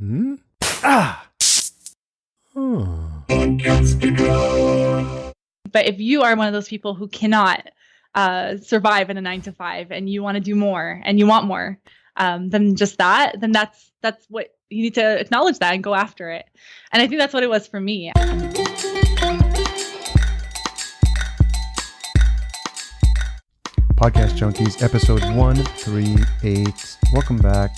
Hmm? Ah! But if you are one of those people who cannot survive in a 9 to 5 and you want to do more and you want more than just that, then that's what you need to acknowledge that and go after it. And I think that's what it was for me. Podcast Junkies, episode 138. Welcome back.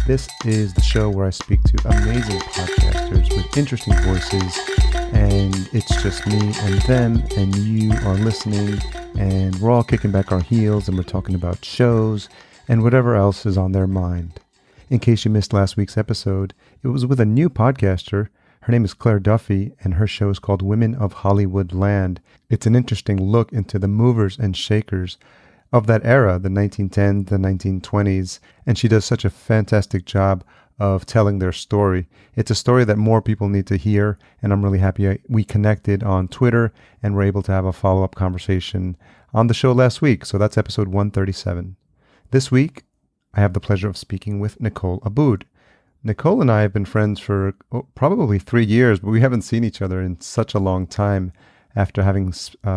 This is the show where I speak to amazing podcasters with interesting voices, and it's just me and them, and you are listening, and we're all kicking back our heels, and we're talking about shows and whatever else is on their mind. In case you missed last week's episode, it was with a new podcaster. Her name is Claire Duffy, and her show is called Women of Hollywood Land. It's an interesting look into the movers and shakers of that era, the 1910s, the 1920s, and she does such a fantastic job of telling their story. It's a story that more people need to hear, and I'm really happy we connected on Twitter and were able to have a follow-up conversation on the show last week. So that's episode 137. This week, I have the pleasure of speaking with Nicole Abboud. Nicole and I have been friends for probably 3 years, but we haven't seen each other in such a long time after having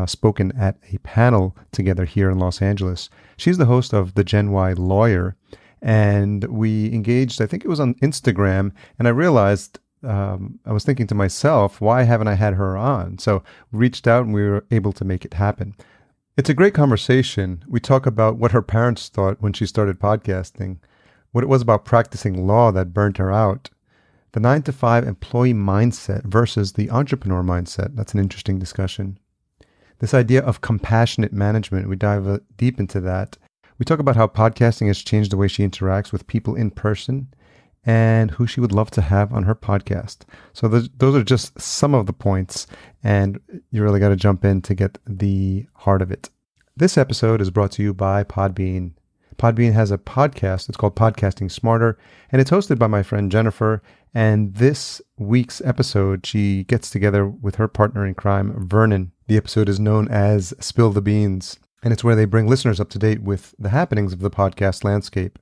spoken at a panel together here in Los Angeles. She's the host of the Gen Y Lawyer, and we engaged, I think it was on Instagram, and I realized, I was thinking to myself, why haven't I had her on? So we reached out and we were able to make it happen. It's a great conversation. We talk about what her parents thought when she started podcasting, what it was about practicing law that burnt her out, the 9-to-5 employee mindset versus the entrepreneur mindset. That's an interesting discussion. This idea of compassionate management, we dive deep into that. We talk about how podcasting has changed the way she interacts with people in person and who she would love to have on her podcast. So those are just some of the points, and you really got to jump in to get the heart of it. This episode is brought to you by Podbean. Podbean has a podcast. It's called Podcasting Smarter, and it's hosted by my friend Jennifer. And this week's episode, she gets together with her partner in crime, Vernon. The episode is known as Spill the Beans, and it's where they bring listeners up to date with the happenings of the podcast landscape.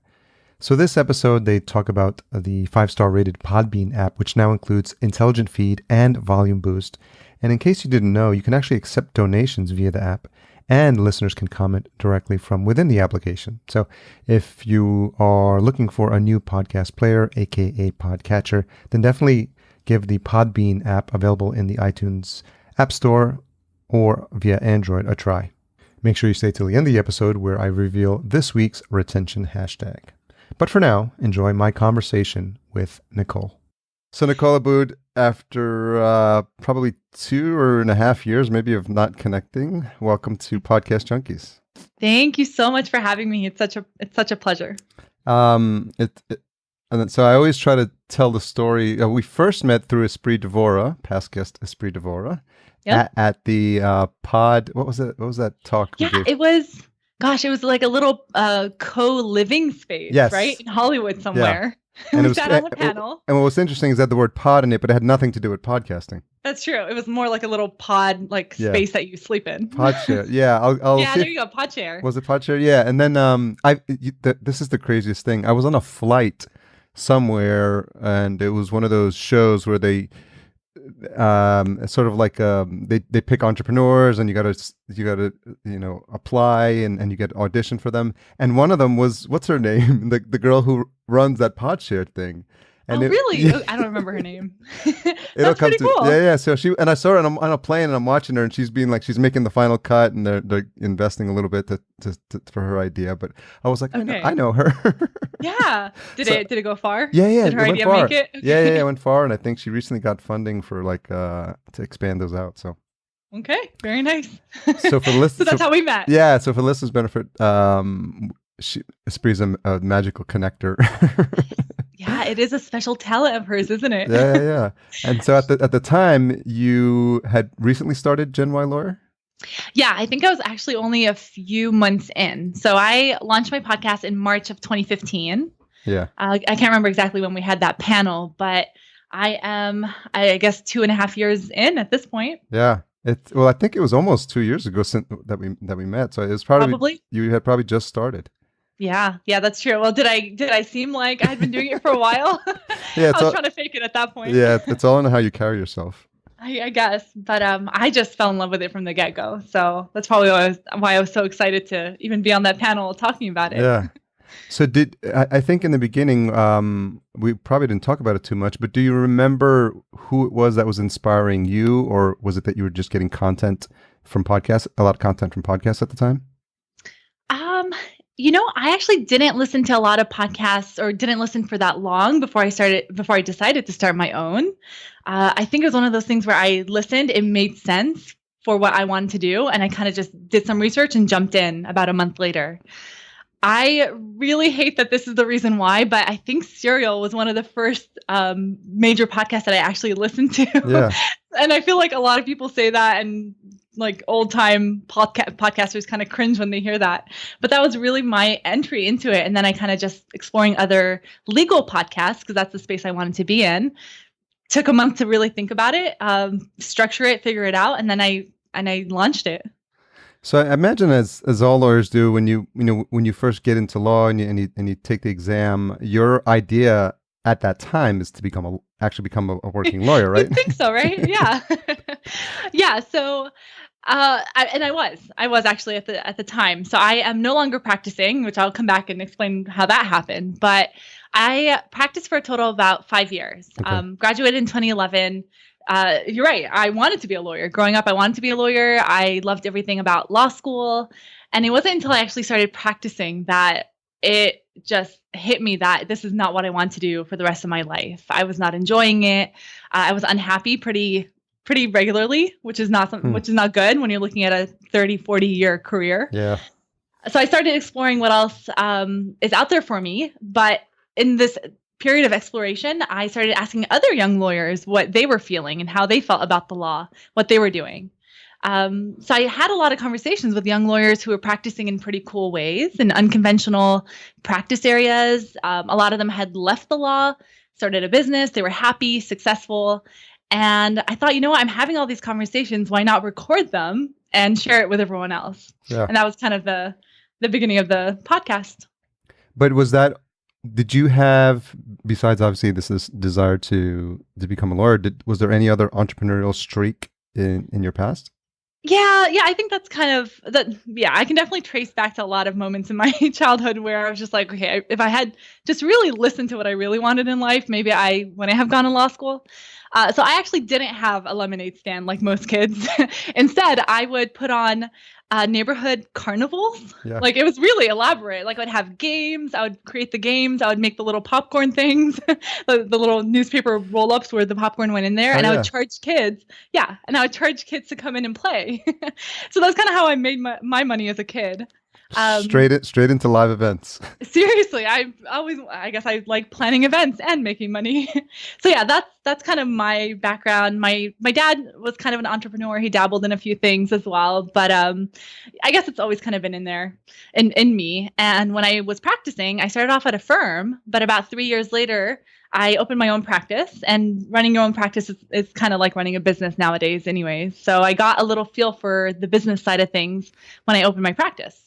So this episode, they talk about the 5-star rated Podbean app, which now includes Intelligent Feed and Volume Boost. And in case you didn't know, you can actually accept donations via the app, and listeners can comment directly from within the application. So if you are looking for a new podcast player, aka podcatcher, then definitely give the Podbean app available in the iTunes App Store or via Android a try. Make sure you stay till the end of the episode where I reveal this week's retention hashtag. But for now, enjoy my conversation with Nicole. So Nicole Abboud, after probably 2.5 years maybe of not connecting, welcome to Podcast Junkies. Thank you so much for having me. It's such a pleasure. And then, so I always try to tell the story. We first met through Esprit Devora, past guest Esprit Devora, Yep. at the pod. What was it? What was that talk? Yeah, it was like a little co-living space, Yes. Right? In Hollywood somewhere. And we sat on the panel. And what was interesting is that the word pod in it, but it had nothing to do with podcasting. That's true. It was more like a little pod, space that you sleep in. Pod share. Yeah. I'll yeah, there you go. Pod share. Was it pod share? Yeah. And then this is the craziest thing. I was on a flight somewhere, and it was one of those shows where they sort of like they pick entrepreneurs, and you gotta apply and you get audition for them. And one of them was, what's her name? the girl who runs that Podshare thing. And really? Yeah. I don't remember her name. It'll come pretty to cool. Yeah. So and I saw her on a plane, and I'm watching her, and she's being like, she's making the final cut, and they're investing a little bit for her idea. But I was like, okay. I know her. Yeah. Did it go far? Yeah. Did her it idea went far. make it? Okay. Yeah, it went far, and I think she recently got funding for to expand those out. So. Okay. Very nice. So for listeners, so that's how we met. Yeah. So for listeners' benefit, Esprit's a magical connector. Yeah, it is a special talent of hers, isn't it? Yeah. And so at the time, you had recently started Gen Y Lawyer? Yeah, I think I was actually only a few months in. So I launched my podcast in March of 2015. Yeah. I can't remember exactly when we had that panel, but I am, I guess, 2.5 years in at this point. Yeah. I think it was almost 2 years ago since that we met. So it was probably you had probably just started. Yeah, that's true. Well, did I seem like I had been doing it for a while? Yeah, I was trying to fake it at that point. Yeah, it's all in how you carry yourself. I guess, but I just fell in love with it from the get-go. So that's probably why I was so excited to even be on that panel talking about it. Yeah. So I think in the beginning, we probably didn't talk about it too much, but do you remember who it was that was inspiring you, or was it that you were just getting content from podcasts, a lot of content from podcasts at the time? I actually didn't listen to a lot of podcasts, or didn't listen for that long before I decided to start my own. I think it was one of those things where I listened, it made sense for what I wanted to do, and I kind of just did some research and jumped in about a month later. I really hate that this is the reason why, but I think Serial was one of the first major podcasts that I actually listened to. Yeah. And I feel like a lot of people say that, and like old time podcasters kind of cringe when they hear that. But that was really my entry into it. And then I kind of just exploring other legal podcasts, because that's the space I wanted to be in. Took a month to really think about it, structure it, figure it out, and then I launched it. So I imagine, as all lawyers do, when you first get into law and you take the exam, your idea at that time is to become a working lawyer, right? I think so, right? Yeah. Yeah. So, I was actually at the time. So I am no longer practicing, which I'll come back and explain how that happened. But I practiced for a total of about 5 years. Okay. Graduated in 2011. You're right. I wanted to be a lawyer. Growing up, I wanted to be a lawyer. I loved everything about law school. And it wasn't until I actually started practicing that it just hit me that this is not what I want to do for the rest of my life. I was not enjoying it. I was unhappy pretty regularly, which is not good when you're looking at a 30, 40-year career. Yeah. So I started exploring what else is out there for me. But in this period of exploration, I started asking other young lawyers what they were feeling and how they felt about the law, what they were doing. So I had a lot of conversations with young lawyers who were practicing in pretty cool ways, in unconventional practice areas. A lot of them had left the law, started a business. They were happy, successful. And I thought, I'm having all these conversations. Why not record them and share it with everyone else? Yeah. And that was kind of the beginning of the podcast. But did you have, besides obviously this desire to become a lawyer, was there any other entrepreneurial streak in your past? Yeah, I think that's kind of that. Yeah, I can definitely trace back to a lot of moments in my childhood where I was just like, okay, if I had just really listened to what I really wanted in life, maybe I wouldn't have gone to law school. So I actually didn't have a lemonade stand like most kids. Instead, I would put on neighborhood carnivals. Yeah. Like, it was really elaborate. Like, I'd have games. I would create the games. I would make the little popcorn things, the little newspaper roll-ups where the popcorn went in there. And I would charge kids. Yeah. And I would charge kids to come in and play. So that's kind of how I made my money as a kid. Straight into live events. Seriously, I guess I like planning events and making money. So yeah, that's kind of my background. My dad was kind of an entrepreneur. He dabbled in a few things as well, but I guess it's always kind of been in there in me. And when I was practicing, I started off at a firm, but about 3 years later, I opened my own practice. And running your own practice is kind of like running a business nowadays anyway. So I got a little feel for the business side of things when I opened my practice.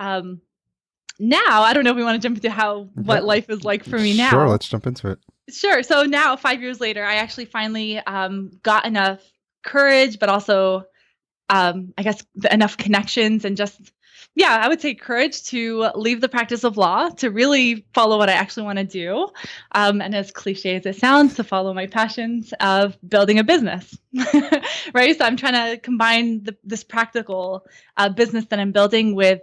Now, I don't know if we want to jump into what life is like for me now. Sure, let's jump into it. Sure. So now, 5 years later, I actually finally got enough courage, but also, I guess, enough connections and just, I would say courage to leave the practice of law, to really follow what I actually want to do. And as cliche as it sounds, to follow my passions of building a business, right? So I'm trying to combine this practical business that I'm building with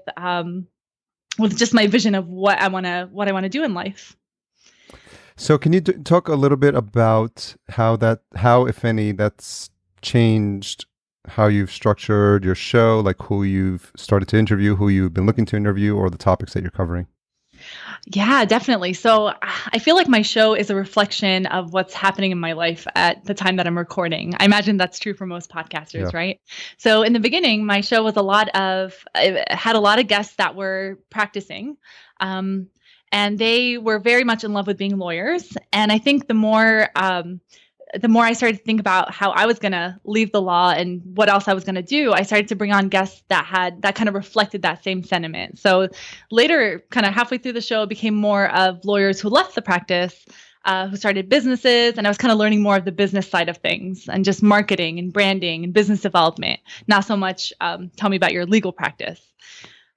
just my vision of what I want to do in life. So can you talk a little bit about how, if any, that's changed how you've structured your show, like who you've started to interview, who you've been looking to interview, or the topics that you're covering? Yeah, definitely. So I feel like my show is a reflection of what's happening in my life at the time that I'm recording. I imagine that's true for most podcasters, right? So in the beginning, my show was it had a lot of guests that were practicing. And they were very much in love with being lawyers. And I think the more I started to think about how I was going to leave the law and what else I was going to do, I started to bring on guests that kind of reflected that same sentiment. So later, kind of halfway through the show, it became more of lawyers who left the practice who started businesses, and I was kind of learning more of the business side of things and just marketing and branding and business development. Not so much tell me about your legal practice.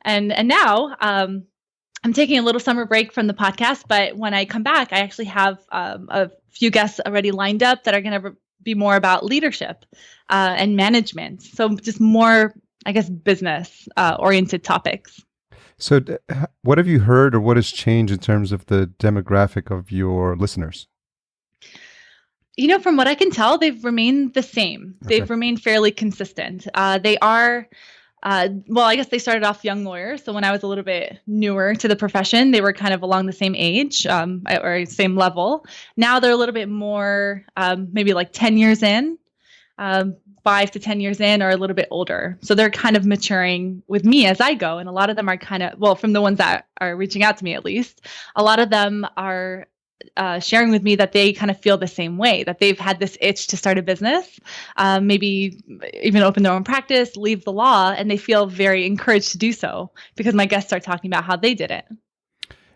And now I'm taking a little summer break from the podcast, but when I come back, I actually have a few guests already lined up that are going to be more about leadership and management. So just more, I guess, business oriented topics. So what have you heard or what has changed in terms of the demographic of your listeners? From what I can tell, they've remained the same. Okay. They've remained fairly consistent. They are, well, I guess they started off young lawyers. So when I was a little bit newer to the profession, they were kind of along the same age or same level. Now they're a little bit more, maybe like 10 years in. 5 to 10 years in, or a little bit older. So they're kind of maturing with me as I go. And a lot of them are kind of, well, from the ones that are reaching out to me at least, a lot of them are sharing with me that they kind of feel the same way, that they've had this itch to start a business, maybe even open their own practice, leave the law, and they feel very encouraged to do so because my guests are talking about how they did it.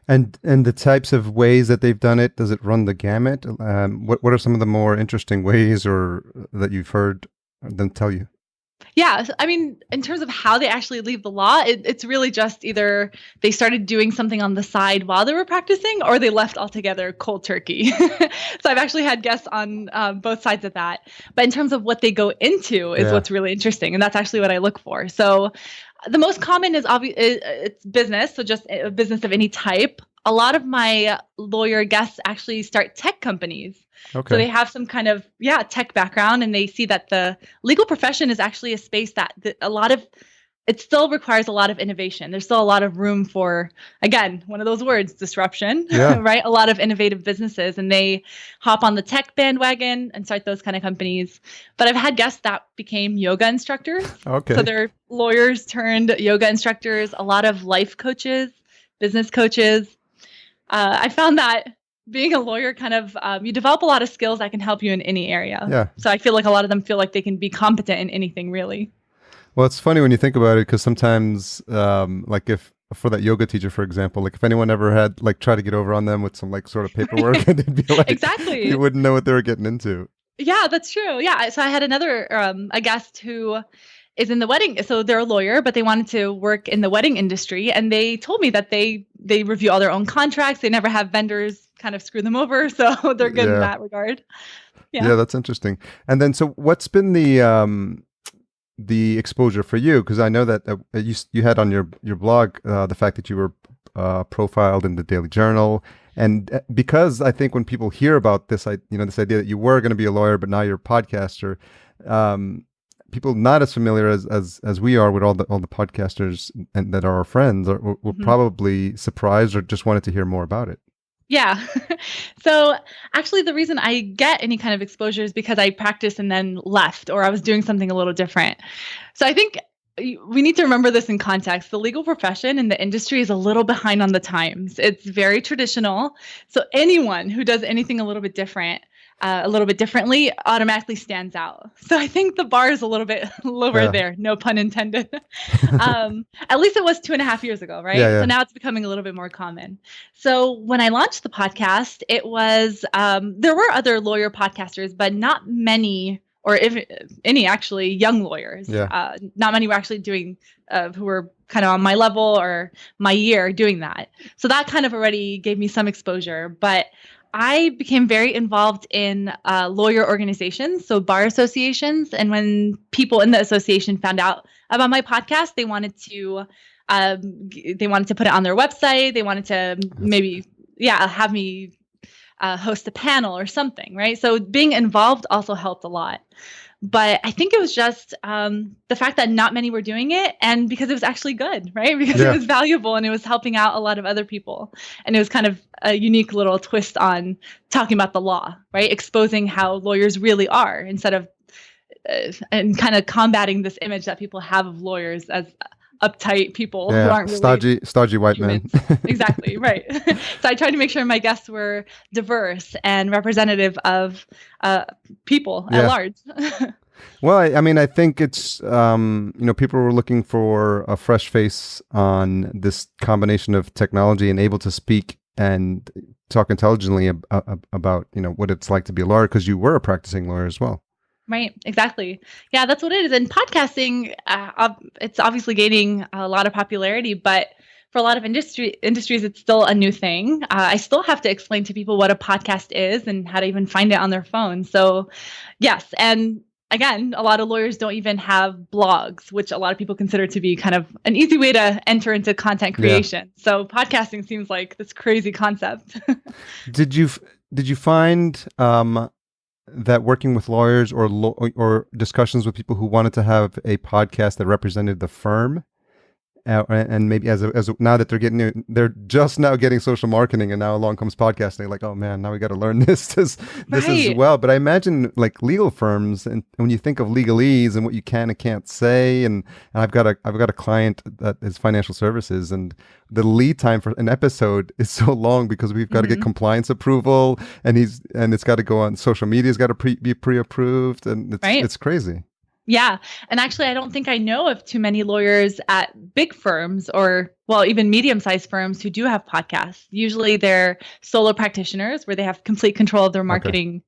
And the types of ways that they've done it, does it run the gamut? What are some of the more interesting ways or that you've heard them tell you? Yeah. I mean, in terms of how they actually leave the law, it's really just either they started doing something on the side while they were practicing or they left altogether cold turkey. So I've actually had guests on both sides of that. But in terms of what they go into is what's really interesting. And that's actually what I look for. So the most common is it's business. So just a business of any type. A lot of my lawyer guests actually start tech companies. Okay. So they have some kind of, tech background, and they see that the legal profession is actually a space that it still requires a lot of innovation. There's still a lot of room for, again, one of those words, disruption, right? A lot of innovative businesses, and they hop on the tech bandwagon and start those kind of companies. But I've had guests that became yoga instructors. Okay. So they're lawyers turned yoga instructors, a lot of life coaches, business coaches. I found that being a lawyer kind of, you develop a lot of skills that can help you in any area. Yeah. So I feel like a lot of them feel like they can be competent in anything, really. Well, it's funny when you think about it, because sometimes, like if for that yoga teacher, for example, like if anyone ever had like try to get over on them with some like sort of paperwork, and they'd be like, exactly, you wouldn't know what they were getting into. Yeah, that's true. Yeah. So I had another a guest who is in the wedding. So they're a lawyer, but they wanted to work in the wedding industry. And they told me that they review all their own contracts. They never have vendors kind of screw them over. So they're good in that regard. Yeah, that's interesting. And then, so what's been the exposure for you? Because I know that you had on your blog the fact that you were profiled in the Daily Journal. And because I think when people hear about this, this idea that you were going to be a lawyer, but now you're a podcaster, people not as familiar as we are with all the podcasters and that are our friends were probably surprised or just wanted to hear more about it. Yeah. So actually the reason I get any kind of exposure is because I practiced and then left, or I was doing something a little different. So I think we need to remember this in context. The legal profession and the industry is a little behind on the times. It's very traditional. So anyone who does anything a little bit differently automatically stands out. So I think the bar is a little bit lower there, no pun intended. At least it was 2.5 years ago, right? So now it's becoming a little bit more common. So when I launched the podcast, it was, there were other lawyer podcasters, but not many, or if any actually, young lawyers. Not many were actually doing, who were kind of on my level or my year doing that. So that kind of already gave me some exposure, but I became very involved in lawyer organizations, so bar associations. And when people in the association found out about my podcast, they wanted to put it on their website. They wanted to maybe, have me host a panel or something, right? So being involved also helped a lot. But I think it was just the fact that not many were doing it, and because it was actually good, right? Because it was valuable and it was helping out a lot of other people. And it was kind of a unique little twist on talking about the law, right? Exposing how lawyers really are instead of, and kind of combating this image that people have of lawyers as uptight people who aren't really stodgy white humans. Men. Exactly, right. So I tried to make sure my guests were diverse and representative of people at large. Well, I mean, I think it's, people were looking for a fresh face on this combination of technology and able to speak and talk intelligently about, what it's like to be a lawyer, because you were a practicing lawyer as well. Right. Exactly. Yeah, that's what it is. And podcasting, it's obviously gaining a lot of popularity, but for a lot of industries, it's still a new thing. I still have to explain to people what a podcast is and how to even find it on their phone. So, yes. And again, a lot of lawyers don't even have blogs, which a lot of people consider to be kind of an easy way to enter into content creation. Yeah. So podcasting seems like this crazy concept. Did you find that working with lawyers or discussions with people who wanted to have a podcast that represented the firm, and maybe as now that they're just now getting social marketing, and now along comes podcasting, like, oh man, now we got to learn this as well. But I imagine like legal firms, and when you think of legalese and what you can and can't say, and I've got a client that is financial services, and the lead time for an episode is so long because we've got to get compliance approval, and it's got to go on social media, it's got to be pre-approved, and it's crazy. Yeah. And actually, I don't think I know of too many lawyers at big firms or, well, even medium-sized firms who do have podcasts. Usually they're solo practitioners where they have complete control of their marketing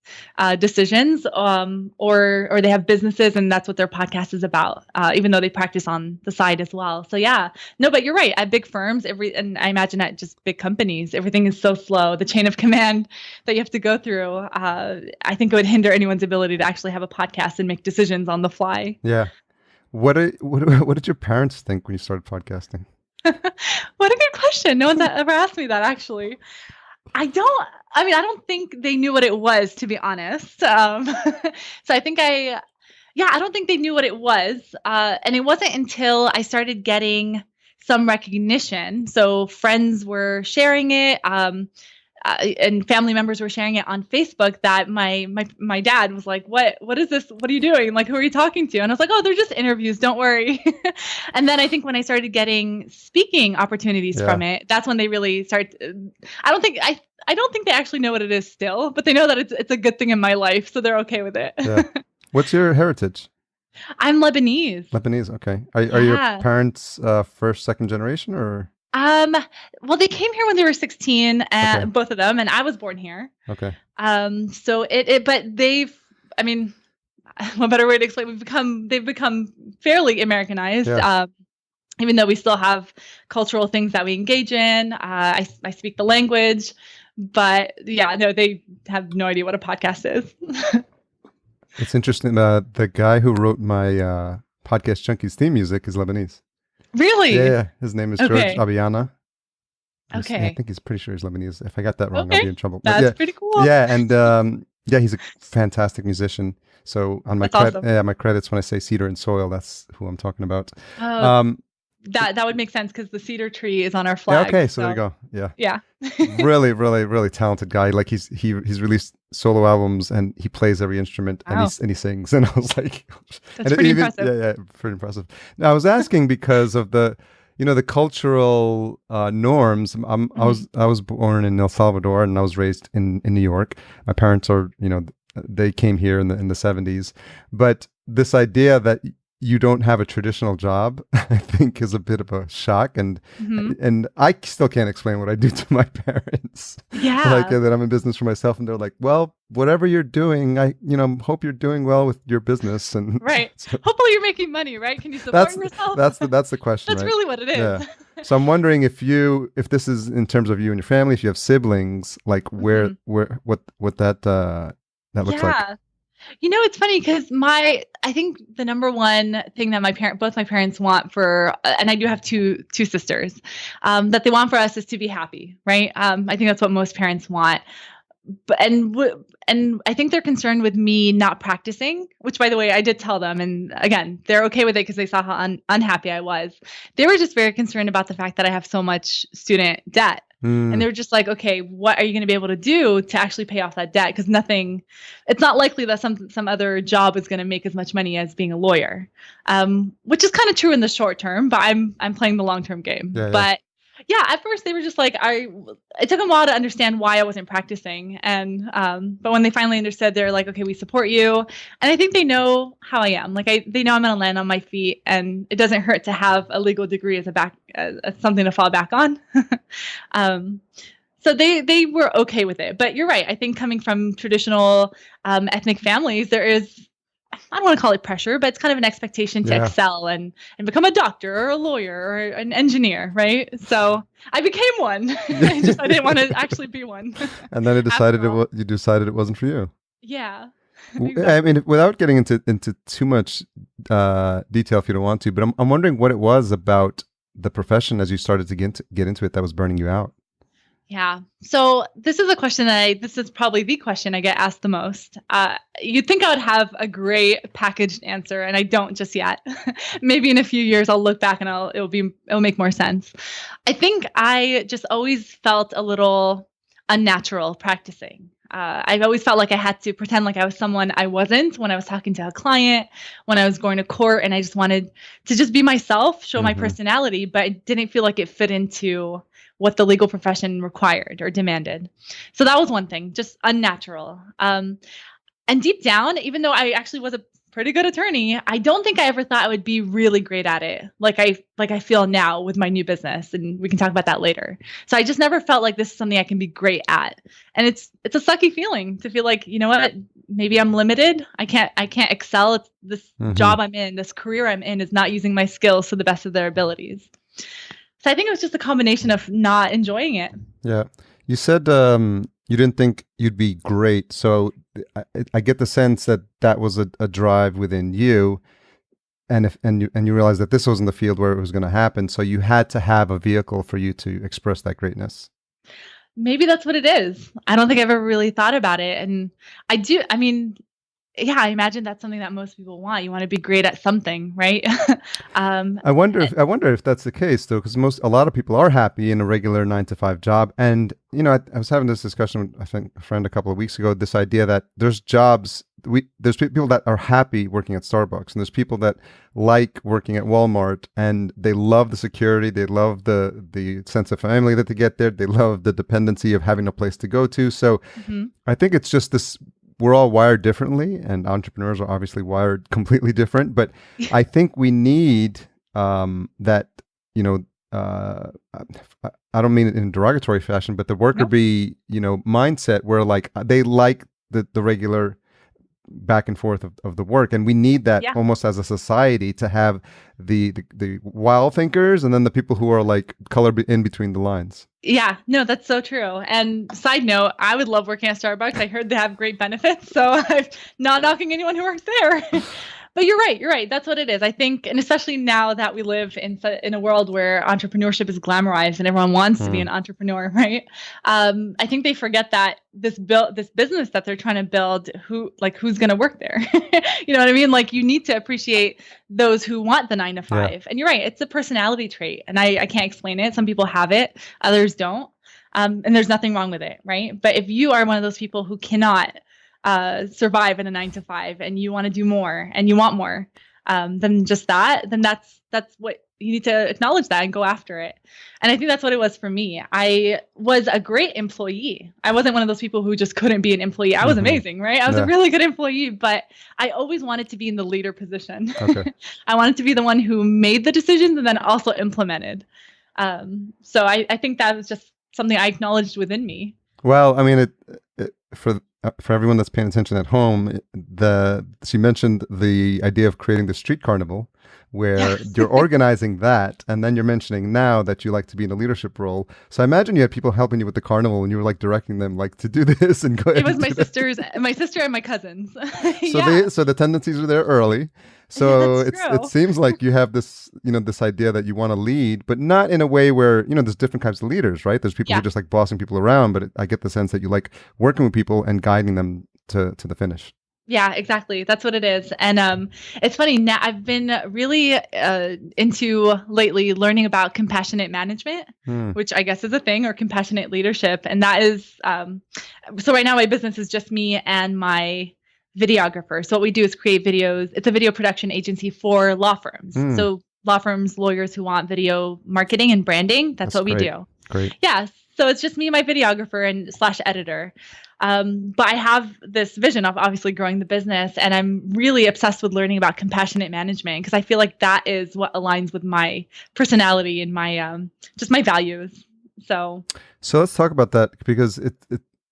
decisions, or they have businesses and that's what their podcast is about, even though they practice on the side as well. So yeah, no, but you're right. At big firms, and I imagine at just big companies, everything is so slow. The chain of command that you have to go through, I think it would hinder anyone's ability to actually have a podcast and make decisions on the fly. Yeah. What did your parents think when you started podcasting? What a good question. No one's ever asked me that, actually. I don't think they knew what it was, to be honest. So I think I don't think they knew what it was. And it wasn't until I started getting some recognition. So friends were sharing it, and family members were sharing it on Facebook, that my dad was like, what is this? What are you doing? Like, who are you talking to? And I was like, oh, they're just interviews. Don't worry. And then I think when I started getting speaking opportunities from it, that's when they really start. I don't think they actually know what it is still, but they know that it's a good thing in my life. So they're okay with it. Yeah. What's your heritage? I'm Lebanese. Lebanese. Okay. Are your parents first, second generation, or? Well, they came here when they were 16, and both of them, and I was born here. Okay. So but what better way to explain? They've become fairly Americanized. Yeah. Even though we still have cultural things that we engage in. I speak the language, but yeah, no, they have no idea what a podcast is. It's interesting. The guy who wrote my podcast Junkies theme music is Lebanese. Really? Yeah. His name is George Abiana. Okay. I think he's pretty sure he's Lebanese. If I got that wrong, I'll be in trouble. That's pretty cool. Yeah, and he's a fantastic musician. So on my my credits, when I say cedar and soil, that's who I'm talking about. That would make sense because the cedar tree is on our flag. Yeah, okay, so there you go. Yeah. Yeah. Really, really, really talented guy. Like he's released solo albums and he plays every instrument and he sings. And I was like, that's pretty impressive. Yeah, pretty impressive. Now I was asking because of the cultural norms. I was born in El Salvador and I was raised in New York. My parents are, they came here in the 70s, but this idea that you don't have a traditional job, I think, is a bit of a shock, and I still can't explain what I do to my parents. Yeah, like that I'm in business for myself, and they're like, "Well, whatever you're doing, I hope you're doing well with your business." And right, hopefully you're making money, right? Can you support yourself? That's the question. That's really what it is. Yeah. So I'm wondering if this is in terms of you and your family, if you have siblings, like what that looks like. It's funny because I think the number one thing that both my parents want and I do have two sisters, that they want for us is to be happy, right? I think that's what most parents want. But and I think they're concerned with me not practicing, which, by the way, I did tell them, and again, they're okay with it because they saw how unhappy I was. They were just very concerned about the fact that I have so much student debt. And they were just like, okay, what are you going to be able to do to actually pay off that debt? Because it's not likely that some other job is going to make as much money as being a lawyer, which is kind of true in the short term, but I'm playing the long-term game. But yeah, at first they were just like, it took them a while to understand why I wasn't practicing. And, but when they finally understood, they're like, okay, we support you. And I think they know how I am. Like they know I'm going to land on my feet, and it doesn't hurt to have a legal degree as something to fall back on. So they were okay with it. But you're right. I think coming from traditional ethnic families, there is, I don't want to call it pressure, but it's kind of an expectation to excel and become a doctor or a lawyer or an engineer, right? So I became one. I didn't want to actually be one. And then you decided it wasn't for you. Yeah. Exactly. I mean, without getting into too much detail, if you don't want to, but I'm wondering what it was about the profession as you started to get into it that was burning you out. Yeah. So this is a question this is probably the question I get asked the most. You'd think I would have a great packaged answer, and I don't just yet. Maybe in a few years I'll look back and it'll make more sense. I think I just always felt a little unnatural practicing. I've always felt like I had to pretend like I was someone I wasn't when I was talking to a client, when I was going to court, and I just wanted to just be myself, show my personality, but it didn't feel like it fit into what the legal profession required or demanded. So that was one thing, just unnatural. And deep down, even though I actually was a pretty good attorney, I don't think I ever thought I would be really great at it, like I feel now with my new business, and we can talk about that later. So I just never felt like this is something I can be great at, and it's a sucky feeling to feel like, you know what, maybe I'm limited. I can't excel. It's this job I'm in, this career I'm in, is not using my skills to the best of their abilities. So I think it was just a combination of not enjoying it. Yeah. You said you didn't think you'd be great. So I get the sense that was a drive within you, and you realized that this wasn't the field where it was going to happen. So you had to have a vehicle for you to express that greatness. Maybe that's what it is. I don't think I've ever really thought about it. And I mean, yeah, I imagine that's something that most people want. You want to be great at something, right? I wonder if that's the case, though, because a lot of people are happy in a regular 9-to-5 job. And I was having this discussion with, I think, a friend a couple of weeks ago. This idea that there's there's people that are happy working at Starbucks, and there's people that like working at Walmart, and they love the security, they love the sense of family that they get there, they love the dependency of having a place to go to. So I think it's just this. We're all wired differently, and entrepreneurs are obviously wired completely different. But I think we need that, I don't mean it in a derogatory fashion, but the worker bee, mindset where like they like the regular back and forth of the work, and we need that almost as a society to have the wild thinkers and then the people who are like color in between the lines. Yeah, no, that's so true. And side note, I would love working at Starbucks. I heard they have great benefits, so I'm not knocking anyone who works there. But you're right. That's what it is. I think, and especially now that we live in a world where entrepreneurship is glamorized and everyone wants to be an entrepreneur, right? I think they forget that this business that they're trying to build, who's going to work there? You know what I mean? Like, you need to appreciate those who want the 9-to-5. Yeah. And you're right. It's a personality trait, and I can't explain it. Some people have it, others don't. And there's nothing wrong with it, right? But if you are one of those people who cannot survive in a 9-to-5 and you want to do more and you want more than just that, then that's what you need to acknowledge, that and go after it. And I think that's what it was for me. I was a great employee. I wasn't one of those people who just couldn't be an employee. I was amazing, right? I was a really good employee, but I always wanted to be in the leader position. Okay. I wanted to be the one who made the decisions and then also implemented. So I think that was just something I acknowledged within me. Well, I mean, for everyone that's paying attention at home, she mentioned the idea of creating the street carnival, where you're organizing that, and then you're mentioning now that you like to be in a leadership role. So I imagine you had people helping you with the carnival, and you were like directing them like to do this and go. It was my sister and my cousins. So the tendencies are there early. So it seems like you have this, this idea that you want to lead, but not in a way where, there's different types of leaders, right? There's people who just like bossing people around, but I get the sense that you like working with people and guiding them to the finish. Yeah, exactly. That's what it is. And it's funny, now I've been really into lately learning about compassionate management, which I guess is a thing, or compassionate leadership. And that is, so right now my business is just me and my videographer. So what we do is create videos. It's a video production agency for law firms. So law firms, lawyers who want video marketing and branding, that's what we do. Great. Yeah. So it's just me, my videographer and / editor. But I have this vision of obviously growing the business, and I'm really obsessed with learning about compassionate management, because I feel like that is what aligns with my personality and my just my values. So let's talk about that, because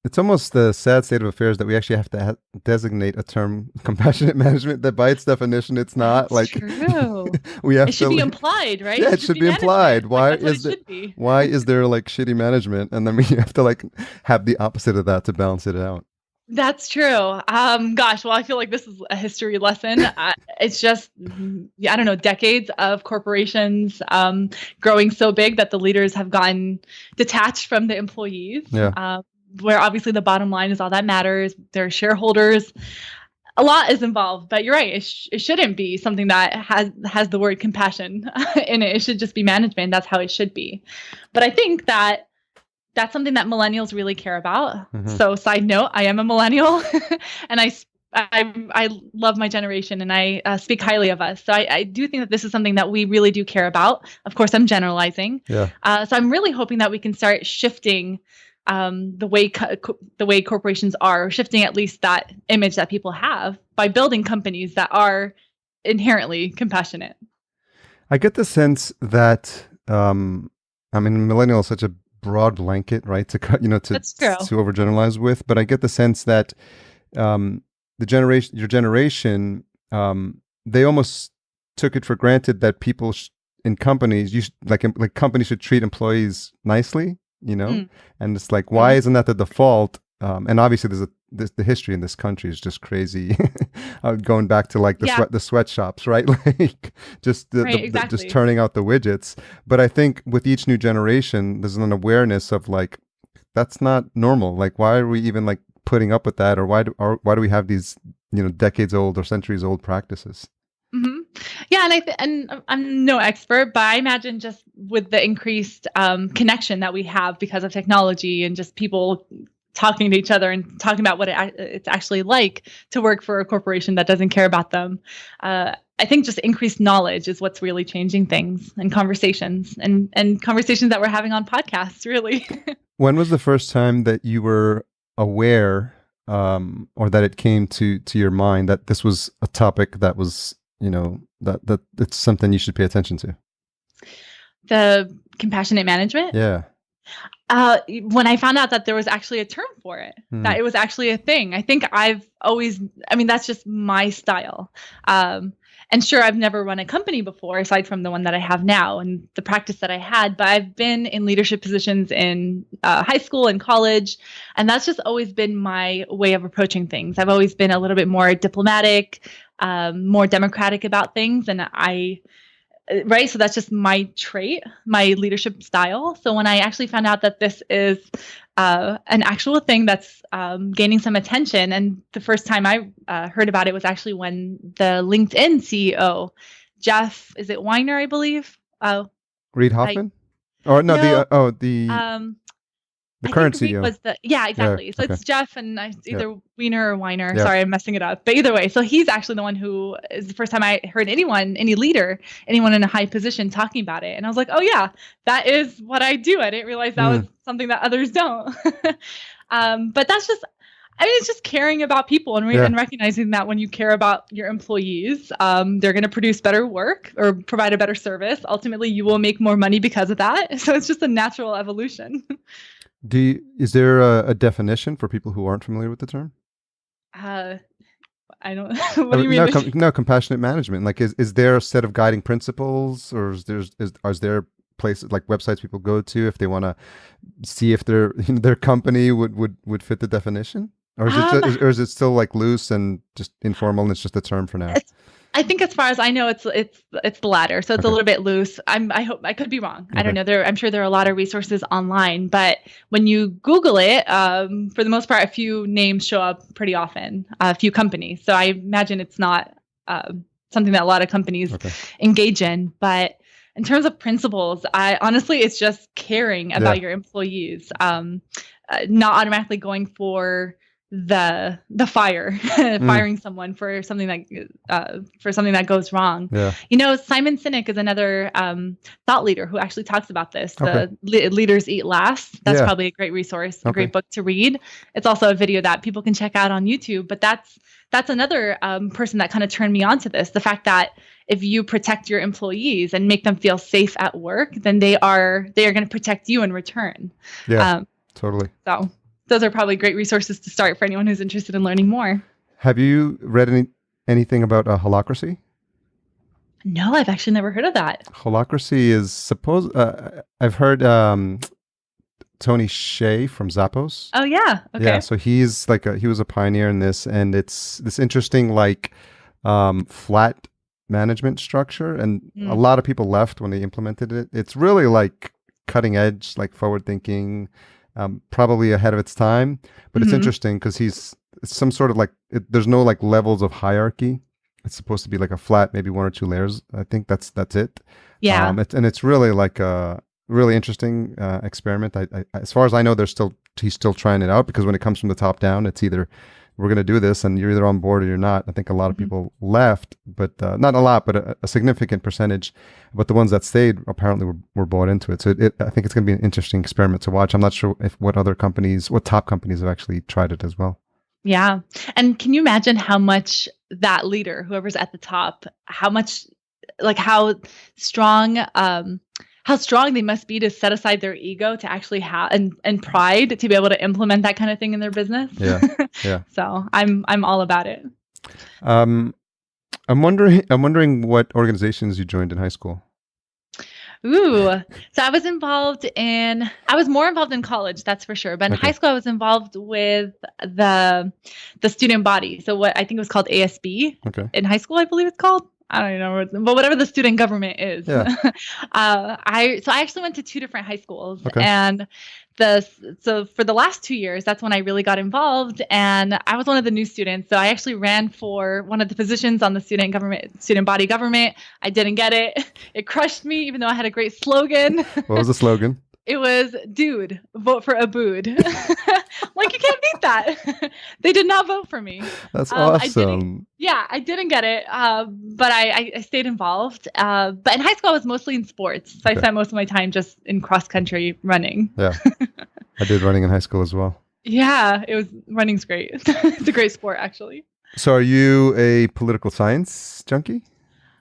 it's almost the sad state of affairs that we actually have to designate a term, compassionate management, that by its definition, it's not. that's Like, true. we have It should to, be implied, right? yeah, it should be implied. Like, Why that's what is it there, should be. why is there like shitty management? And then we have to like have the opposite of that to balance it out. That's true. Gosh, well, I feel like this is a history lesson. It's just, I don't know, decades of corporations growing so big that the leaders have gotten detached from the employees. Yeah. Where obviously the bottom line is all that matters. There are shareholders. A lot is involved, but you're right. It shouldn't be something that has the word compassion in it. It should just be management. That's how it should be. But I think that's something that millennials really care about. Mm-hmm. So, side note, I am a millennial, and I love my generation, and I speak highly of us. So I do think that this is something that we really do care about. Of course, I'm generalizing. Yeah. So I'm really hoping that we can start shifting the way corporations are, shifting at least that image that people have by building companies that are inherently compassionate. I get the sense that millennial is such a broad blanket, right? To overgeneralize with, but I get the sense that your generation, they almost took it for granted that people in companies, like companies should treat employees nicely, and it's like, why isn't that the default? And obviously, the history in this country is just crazy, going back to like the sweatshops, right? Like just just turning out the widgets. But I think with each new generation, there's an awareness of like, that's not normal. Like, why are we even like putting up with that, or why do we have these decades old or centuries old practices? Mm-hmm. Yeah, and I'm no expert, but I imagine just with the increased connection that we have because of technology and just people talking to each other and talking about what it's actually like to work for a corporation that doesn't care about them. I think just increased knowledge is what's really changing things, and conversations and conversations that we're having on podcasts, really. When was the first time that you were aware, or that it came to your mind that this was a topic that was, that it's something you should pay attention to? The compassionate management? Yeah. When I found out that there was actually a term for it, that it was actually a thing. I think that's just my style. And sure, I've never run a company before, aside from the one that I have now and the practice that I had, but I've been in leadership positions in high school and college, and that's just always been my way of approaching things. I've always been a little bit more diplomatic, more democratic about things, and right? So that's just my trait, my leadership style. So when I actually found out that this is an actual thing that's gaining some attention, and the first time I heard about it was actually when the LinkedIn CEO, Jeff, is it Weiner, I believe? Reid Hoffman? The current CEO. Exactly. So it's Jeff, and it's either Weiner or Weiner. Sorry, I'm messing it up. But either way, so he's actually the one who is the first time I heard anyone in a high position talking about it. And I was like, oh yeah, that is what I do. I didn't realize that was something that others don't. But that's just, it's just caring about people and recognizing that when you care about your employees, they're going to produce better work or provide a better service. Ultimately, you will make more money because of that. So it's just a natural evolution. Is there a definition for people who aren't familiar with the term? I don't. What do you mean? No, compassionate management. Like, is there a set of guiding principles, or is there places like websites people go to if they want to see if their company would fit the definition, or is it still like loose and just informal, and it's just a term for now? I think, as far as I know, it's the latter. So it's a little bit loose. I hope I could be wrong. I don't know. I'm sure there are a lot of resources online, but when you Google it, for the most part, a few names show up pretty often, a few companies. So I imagine it's not something that a lot of companies engage in. But in terms of principles, honestly, it's just caring about your employees, not automatically going for the fire, firing someone for something that goes wrong. Yeah. Simon Sinek is another thought leader who actually talks about this. Okay. The Leaders Eat Last. That's Yeah. probably a great resource, a Okay. great book to read. It's also a video that people can check out on YouTube. But that's another person that kind of turned me on to this. The fact that if you protect your employees and make them feel safe at work, then they are going to protect you in return. Yeah. Totally. So those are probably great resources to start for anyone who's interested in learning more. Have you read anything about Holacracy? No, I've actually never heard of that. Holacracy is I've heard Tony Hsieh from Zappos. Oh yeah. Okay. Yeah, so he's he was a pioneer in this, and it's this interesting flat management structure, and a lot of people left when they implemented it. It's really cutting edge, forward thinking, probably ahead of its time, but it's interesting because it's some sort of there's no levels of hierarchy. It's supposed to be a flat, maybe one or two layers. I think that's it. Yeah. And it's really a really interesting experiment. I as far as I know, he's still trying it out, because when it comes from the top down, it's either we're going to do this and you're either on board or you're not. I think a lot of people left, but not a lot, but a significant percentage. But the ones that stayed apparently were bought into it. So I think it's going to be an interesting experiment to watch. I'm not sure what top companies have actually tried it as well. Yeah. And can you imagine how much that leader, whoever's at the top, how strong they must be to set aside their ego to actually have and pride to be able to implement that kind of thing in their business. Yeah. Yeah. So I'm all about it. I'm wondering what organizations you joined in high school. Ooh. So I was more involved in college, that's for sure. But in high school, I was involved with the student body. So what I think it was called ASB. Okay. In high school, I believe it's called. I don't even know, but whatever the student government is. Yeah. I actually went to 2 different high schools, and so for the last 2 years, that's when I really got involved, and I was one of the new students. So I actually ran for one of the positions on the student body government. I didn't get it. It crushed me, even though I had a great slogan. What was the slogan? It was, "Dude, vote for Abboud." You can't beat that. They did not vote for me. That's awesome. I didn't get it, but I stayed involved. But in high school, I was mostly in sports. So I spent most of my time just in cross-country running. Yeah, I did running in high school as well. Yeah, running's great. It's a great sport, actually. So are you a political science junkie?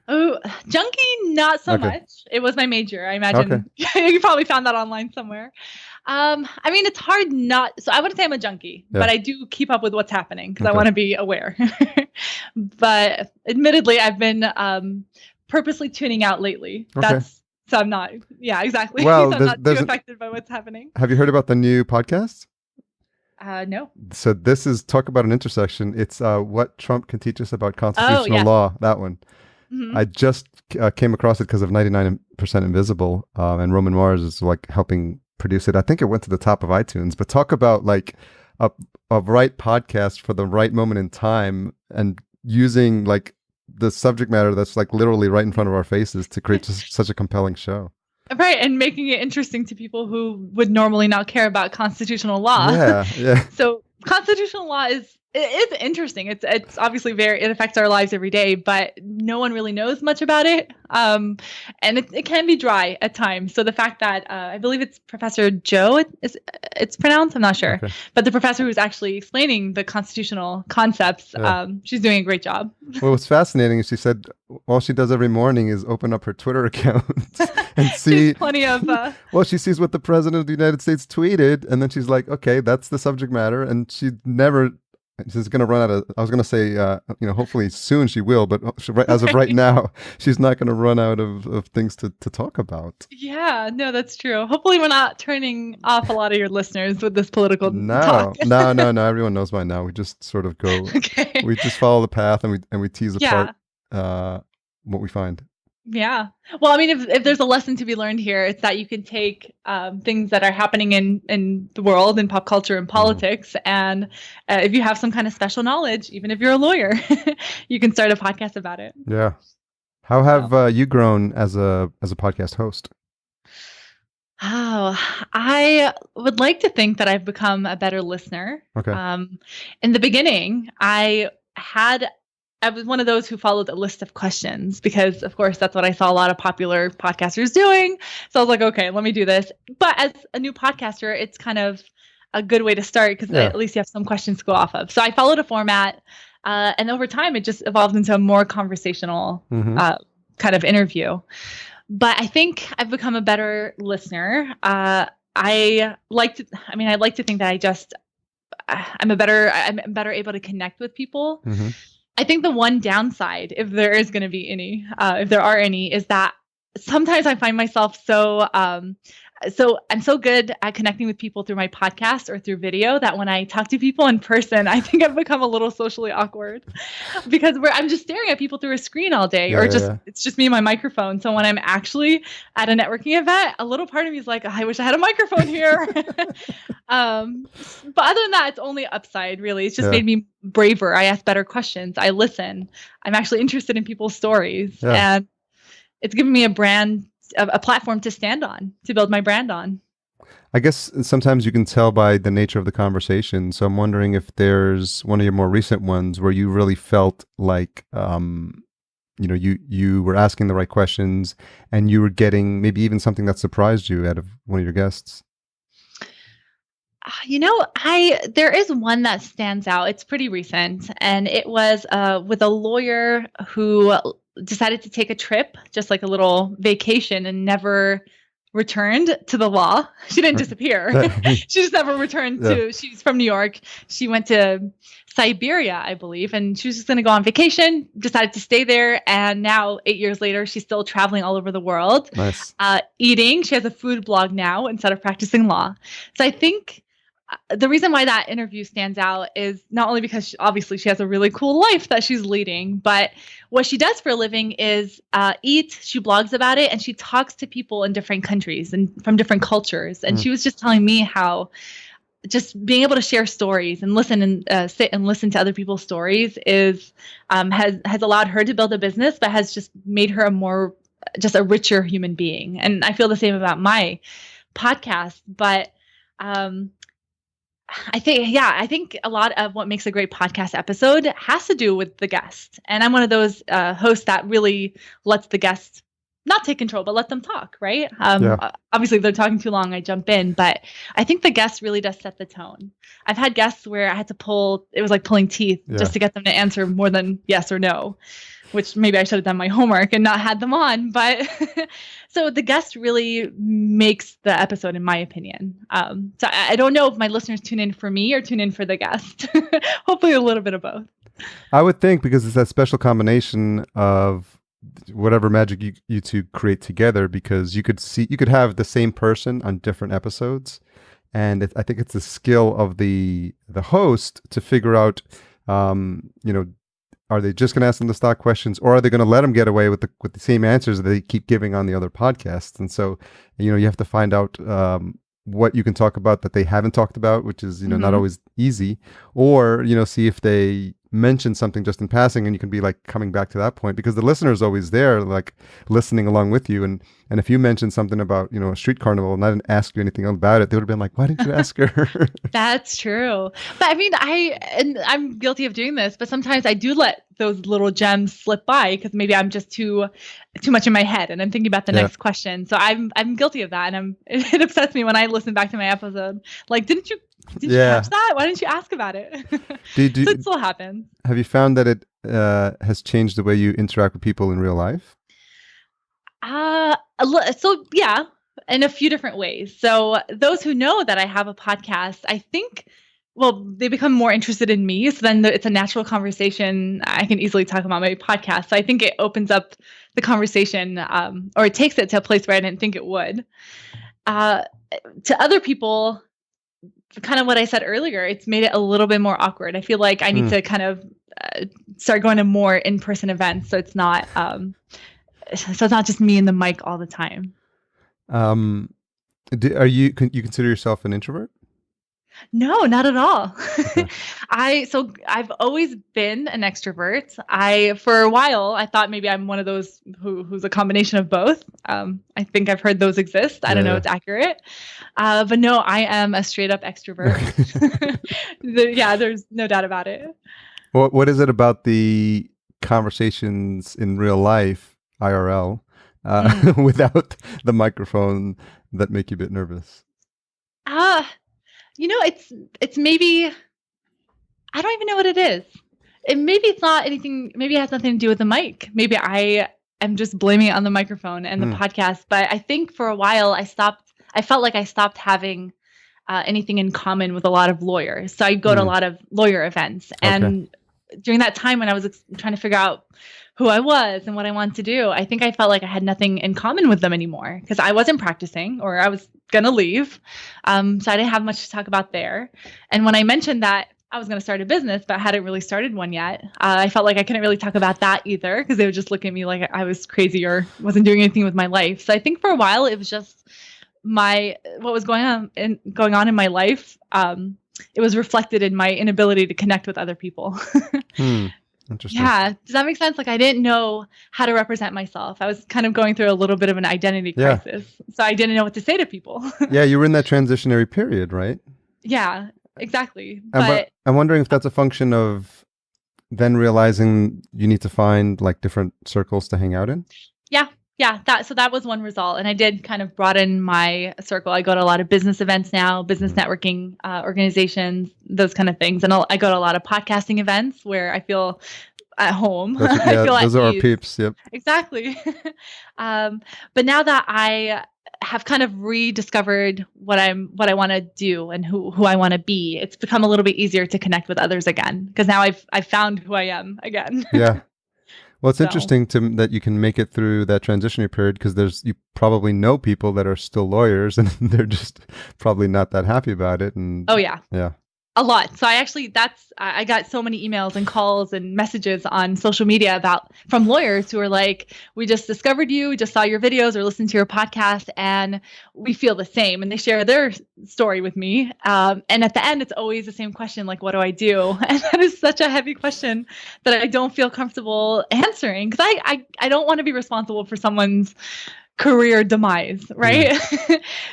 Oh, junkie, not so much. It was my major. I imagine you probably found that online somewhere. It's hard not. So I wouldn't say I'm a junkie, but I do keep up with what's happening because I want to be aware. But admittedly, I've been purposely tuning out lately. So I'm not. Yeah, exactly. Well, so I'm not too affected by what's happening. Have you heard about the new podcast? No. So this is Talk About an Intersection. It's what Trump can teach us about constitutional law. That one. Mm-hmm. I just came across it because of 99% Invisible, and Roman Mars is helping produce it. I think it went to the top of iTunes. But talk about a right podcast for the right moment in time, and using the subject matter that's literally right in front of our faces to create just such a compelling show. Right, and making it interesting to people who would normally not care about constitutional law. Yeah. So constitutional law is interesting. It's obviously it affects our lives every day, but no one really knows much about it. And it can be dry at times. So the fact that I believe it's Professor Joe, it's pronounced, I'm not sure, but the professor who's actually explaining the constitutional concepts, she's doing a great job. Well, what's fascinating is she said all she does every morning is open up her Twitter account and see plenty of. Well, she sees what the president of the United States tweeted, and then she's like, okay, that's the subject matter, and she never. She's going to run out of, I was going to say, hopefully soon she will, but as of right now, she's not going to run out of things to talk about. Yeah, no, that's true. Hopefully we're not turning off a lot of your listeners with this political talk. No. Everyone knows by now. We just sort of go, we just follow the path and we tease apart what we find. Yeah. Well, if there's a lesson to be learned here, it's that you can take things that are happening in the world, in pop culture and politics, and if you have some kind of special knowledge, even if you're a lawyer, you can start a podcast about it. Yeah. How have you grown as a podcast host? Oh, I would like to think that I've become a better listener. Okay. In the beginning, I was one of those who followed a list of questions because, of course, that's what I saw a lot of popular podcasters doing. So I was like, okay, let me do this. But as a new podcaster, it's kind of a good way to start because Yeah. at least you have some questions to go off of. So I followed a format, and over time, it just evolved into a more conversational kind of interview. But I think I've become a better listener. I like to, I mean, I like to think that I'm better able to connect with people. I think the one downside, if there is going to be any, if there are any, is that sometimes I find myself so I'm so good at connecting with people through my podcast or through video that when I talk to people in person, I think I've become a little socially awkward because I'm just staring at people through a screen all day, or it's just me and my microphone. So when I'm actually at a networking event, a little part of me is like, I wish I had a microphone here. But other than that, it's only upside, really. It's just made me braver. I ask better questions. I listen. I'm actually interested in people's stories, and it's given me a platform to stand on, to build my brand on. I guess sometimes you can tell by the nature of the conversation. So I'm wondering if there's one of your more recent ones where you really felt like, you were asking the right questions and you were getting maybe even something that surprised you out of one of your guests. There is one that stands out. It's pretty recent, and it was with a lawyer who decided to take a trip, just like a little vacation, and never returned to the law. She didn't disappear. She just never returned she's from New York. She went to Siberia, I believe, and she was just going to go on vacation, decided to stay there. And now 8 years later, she's still traveling all over the world, eating. She has a food blog now instead of practicing law. So I think the reason why that interview stands out is not only because obviously she has a really cool life that she's leading, but what she does for a living is eat. She blogs about it, and she talks to people in different countries and from different cultures. And she was just telling me how just being able to share stories and listen and sit and listen to other people's stories has allowed her to build a business, but has just made her a richer human being. And I feel the same about my podcast, but I think a lot of what makes a great podcast episode has to do with the guest. And I'm one of those hosts that really lets the guest not take control, but let them talk, right? Obviously, if they're talking too long, I jump in. But I think the guest really does set the tone. I've had guests where I had to it was like pulling teeth just to get them to answer more than yes or no, which maybe I should have done my homework and not had them on. But so the guest really makes the episode, in my opinion. So I don't know if my listeners tune in for me or tune in for the guest. Hopefully a little bit of both. I would think, because it's that special combination of whatever magic you two create together, because you could have the same person on different episodes. And I think it's the skill of the host to figure out, are they just going to ask them the stock questions, or are they going to let them get away with the same answers that they keep giving on the other podcasts? And so, you have to find out what you can talk about that they haven't talked about, which is, not always easy, or, see if they mention something just in passing, and you can be like coming back to that point, because the listener is always there, like listening along with you. And if you mentioned something about, a street carnival and I didn't ask you anything about it, they would have been like, why didn't you ask her? That's true. But I mean, I'm guilty of doing this, but sometimes I do let those little gems slip by because maybe I'm just too much in my head and I'm thinking about the next question. So I'm guilty of that. And it upsets me when I listen back to my episode. Like, didn't you catch that? Why didn't you ask about it? So it still happens. Have you found that it has changed the way you interact with people in real life? So yeah, in a few different ways. So those who know that I have a podcast, I think, they become more interested in me. So then it's a natural conversation. I can easily talk about my podcast. So I think it opens up the conversation, or it takes it to a place where I didn't think it would. To other people, kind of what I said earlier, it's made it a little bit more awkward. I feel like I need to kind of start going to more in-person events, so it's not just me and the mic all the time. You consider yourself an introvert? No, not at all. Okay. I've always been an extrovert. For a while I thought maybe I'm one of those who's a combination of both. I think I've heard those exist. I Yeah, don't know yeah. if it's accurate. But no, I am a straight up extrovert. Yeah, there's no doubt about it. What is it about the conversations in real life, IRL, without the microphone that make you a bit nervous? Uh, it's maybe I don't even know what it is. Maybe it's not anything. Maybe it has nothing to do with the mic. Maybe I am just blaming it on the microphone and the podcast. But I think for a while I felt like I stopped having anything in common with a lot of lawyers. So I go to a lot of lawyer events. And during that time when I was trying to figure out who I was and what I wanted to do, I think I felt like I had nothing in common with them anymore because I wasn't practicing or I was going to leave. So I didn't have much to talk about there. And when I mentioned that I was going to start a business, but I hadn't really started one yet, I felt like I couldn't really talk about that either because they would just look at me like I was crazy or wasn't doing anything with my life. So I think for a while it was just what was going on in my life. It was reflected in my inability to connect with other people. Interesting. Yeah. Does that make sense? Like I didn't know how to represent myself. I was kind of going through a little bit of an identity crisis. So I didn't know what to say to people. Yeah, you were in that transitionary period, right? Yeah, exactly. But I'm wondering if that's a function of then realizing you need to find like different circles to hang out in. Yeah, that was one result. And I did kind of broaden my circle. I go to a lot of business events now, business networking organizations, those kind of things. And I go to a lot of podcasting events where I feel at home. Those are our peeps. Yep. Exactly. But now that I have kind of rediscovered what I want to do and who I want to be, it's become a little bit easier to connect with others again because now I've found who I am again. Yeah. Well, it's interesting that you can make it through that transitionary period because you probably know people that are still lawyers and they're just probably not that happy about it. And yeah. A lot. So I got so many emails and calls and messages on social media from lawyers who are like, we just discovered you, we just saw your videos or listened to your podcast and we feel the same. And they share their story with me. And at the end, it's always the same question, like, what do I do? And that is such a heavy question that I don't feel comfortable answering because I don't want to be responsible for someone's career demise, right?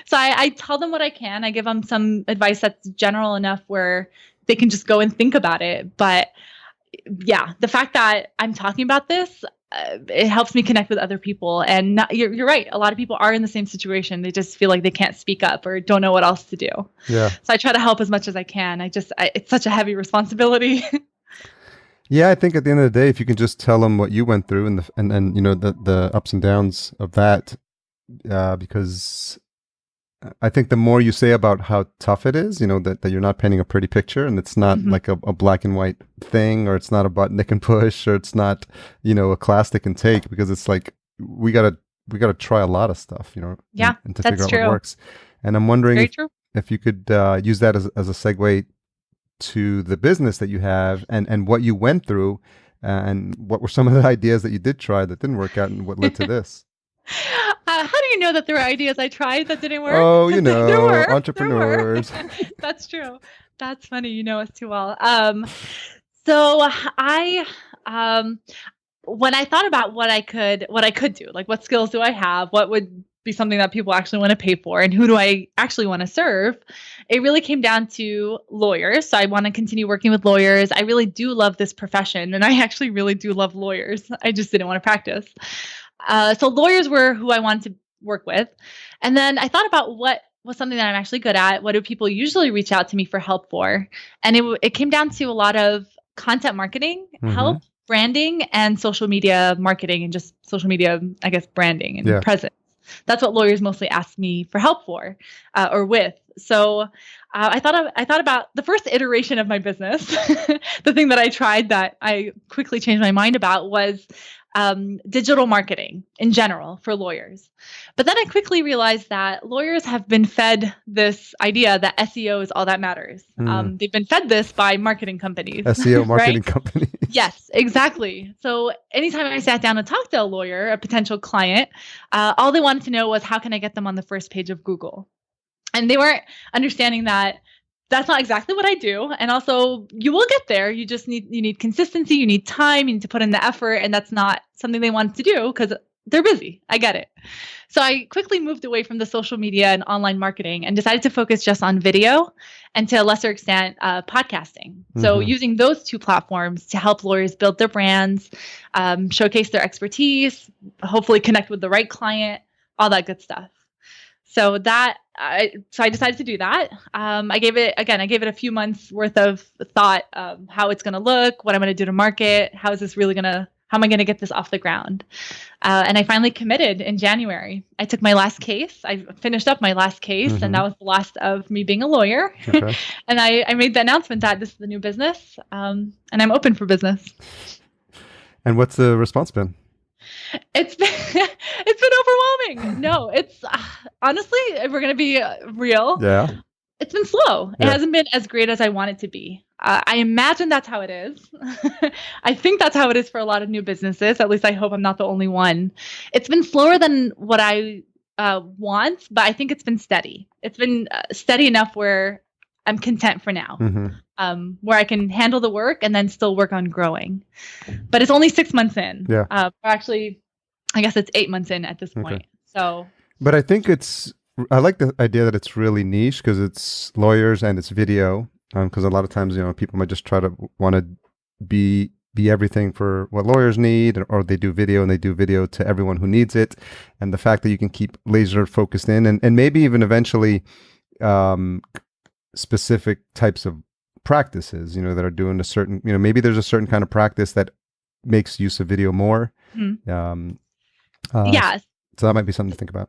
So I tell them what I can. I give them some advice that's general enough where they can just go and think about it. But yeah, the fact that I'm talking about this, it helps me connect with other people. And you're right. A lot of people are in the same situation. They just feel like they can't speak up or don't know what else to do. Yeah. So I try to help as much as I can. It's such a heavy responsibility. Yeah, I think at the end of the day, if you can just tell them what you went through and you know the ups and downs of that, because I think the more you say about how tough it is, you know that you're not painting a pretty picture, and it's not like a black and white thing, or it's not a button that can push, or it's not a class that can take, because it's like we gotta try a lot of stuff, and to figure out what works. And I'm wondering if you could use that as a segue to the business that you have and what you went through and what were some of the ideas that you did try that didn't work out and what led to this. How do you know that there were ideas I tried that didn't work? Oh, entrepreneurs. That's true. That's funny. You know us too well. So when I thought about what I could do, like what skills do I have, what would be something that people actually want to pay for, and who do I actually want to serve, it really came down to lawyers. So I want to continue working with lawyers. I really do love this profession, and I actually really do love lawyers. I just didn't want to practice. So lawyers were who I wanted to work with. And then I thought about what was something that I'm actually good at. What do people usually reach out to me for help for? And it came down to a lot of content marketing help, branding, and social media marketing, and just social media, I guess, branding and presence. That's what lawyers mostly ask me for help for or with. So I thought about the first iteration of my business. The thing that I tried that I quickly changed my mind about was digital marketing in general for lawyers. But then I quickly realized that lawyers have been fed this idea that SEO is all that matters. They've been fed this by marketing companies. SEO marketing companies. Yes, exactly. So anytime I sat down and talked to a lawyer, a potential client, all they wanted to know was how can I get them on the first page of Google? And they weren't understanding that that's not exactly what I do. And also you will get there. You need consistency, you need time, you need to put in the effort. And that's not something they want to do because they're busy. I get it. So I quickly moved away from the social media and online marketing and decided to focus just on video and to a lesser extent, podcasting. So using those two platforms to help lawyers build their brands, showcase their expertise, hopefully connect with the right client, all that good stuff. So I decided to do that. I gave it a few months worth of thought of how it's going to look, what I'm going to do to market, how am I going to get this off the ground? And I finally committed in January. I took my last case. I finished up my last case, and that was the last of me being a lawyer. Okay. And I made the announcement that this is the new business, and I'm open for business. And what's the response been? It's been overwhelming. No, it's honestly, if we're going to be real, it's been slow. It hasn't been as great as I want it to be. I imagine that's how it is. I think that's how it is for a lot of new businesses. At least I hope I'm not the only one. It's been slower than what I want, but I think it's been steady. It's been steady enough where I'm content for now, where I can handle the work and then still work on growing. But it's only 6 months in. Actually, I guess it's 8 months in at this point. So, but I think I like the idea that it's really niche because it's lawyers and it's video. Because a lot of times, people might just try to want to be everything for what lawyers need, or they do video and they do video to everyone who needs it. And the fact that you can keep laser focused in and maybe even eventually specific types of practices, that are doing a certain, maybe there's a certain kind of practice that makes use of video more. Yes. So that might be something to think about.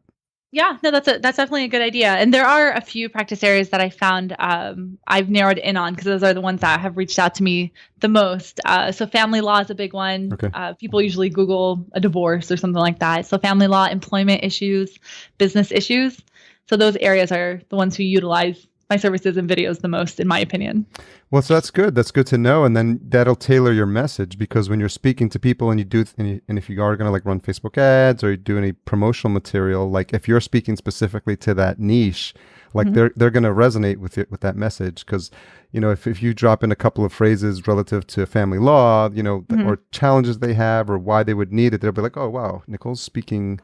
Yeah, no, that's definitely a good idea. And there are a few practice areas that I found I've narrowed in on because those are the ones that have reached out to me the most. So family law is a big one. People usually Google a divorce or something like that. So family law, employment issues, business issues. So those areas are the ones who utilize my services and videos the most, in my opinion. Well, so that's good. That's good to know. And then that'll tailor your message because when you're speaking to people and and if you are going to run Facebook ads or you do any promotional material, if you're speaking specifically to that niche, they're going to resonate with that message. Because, if you drop in a couple of phrases relative to family law, or challenges they have or why they would need it, they'll be like, oh, wow, Nicole's speaking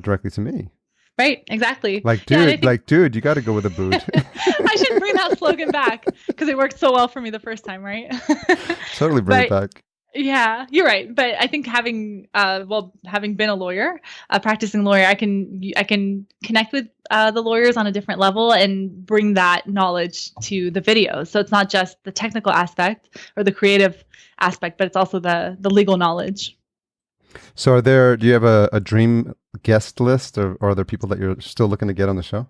directly to me. Right, exactly. Dude, you got to go with Abboud. I should bring that slogan back because it worked so well for me the first time, right? Totally bring it back. Yeah, you're right. But I think having been a lawyer, a practicing lawyer, I can connect with the lawyers on a different level and bring that knowledge to the videos. So it's not just the technical aspect or the creative aspect, but it's also the legal knowledge. So do you have a dream guest list or are there people that you're still looking to get on the show?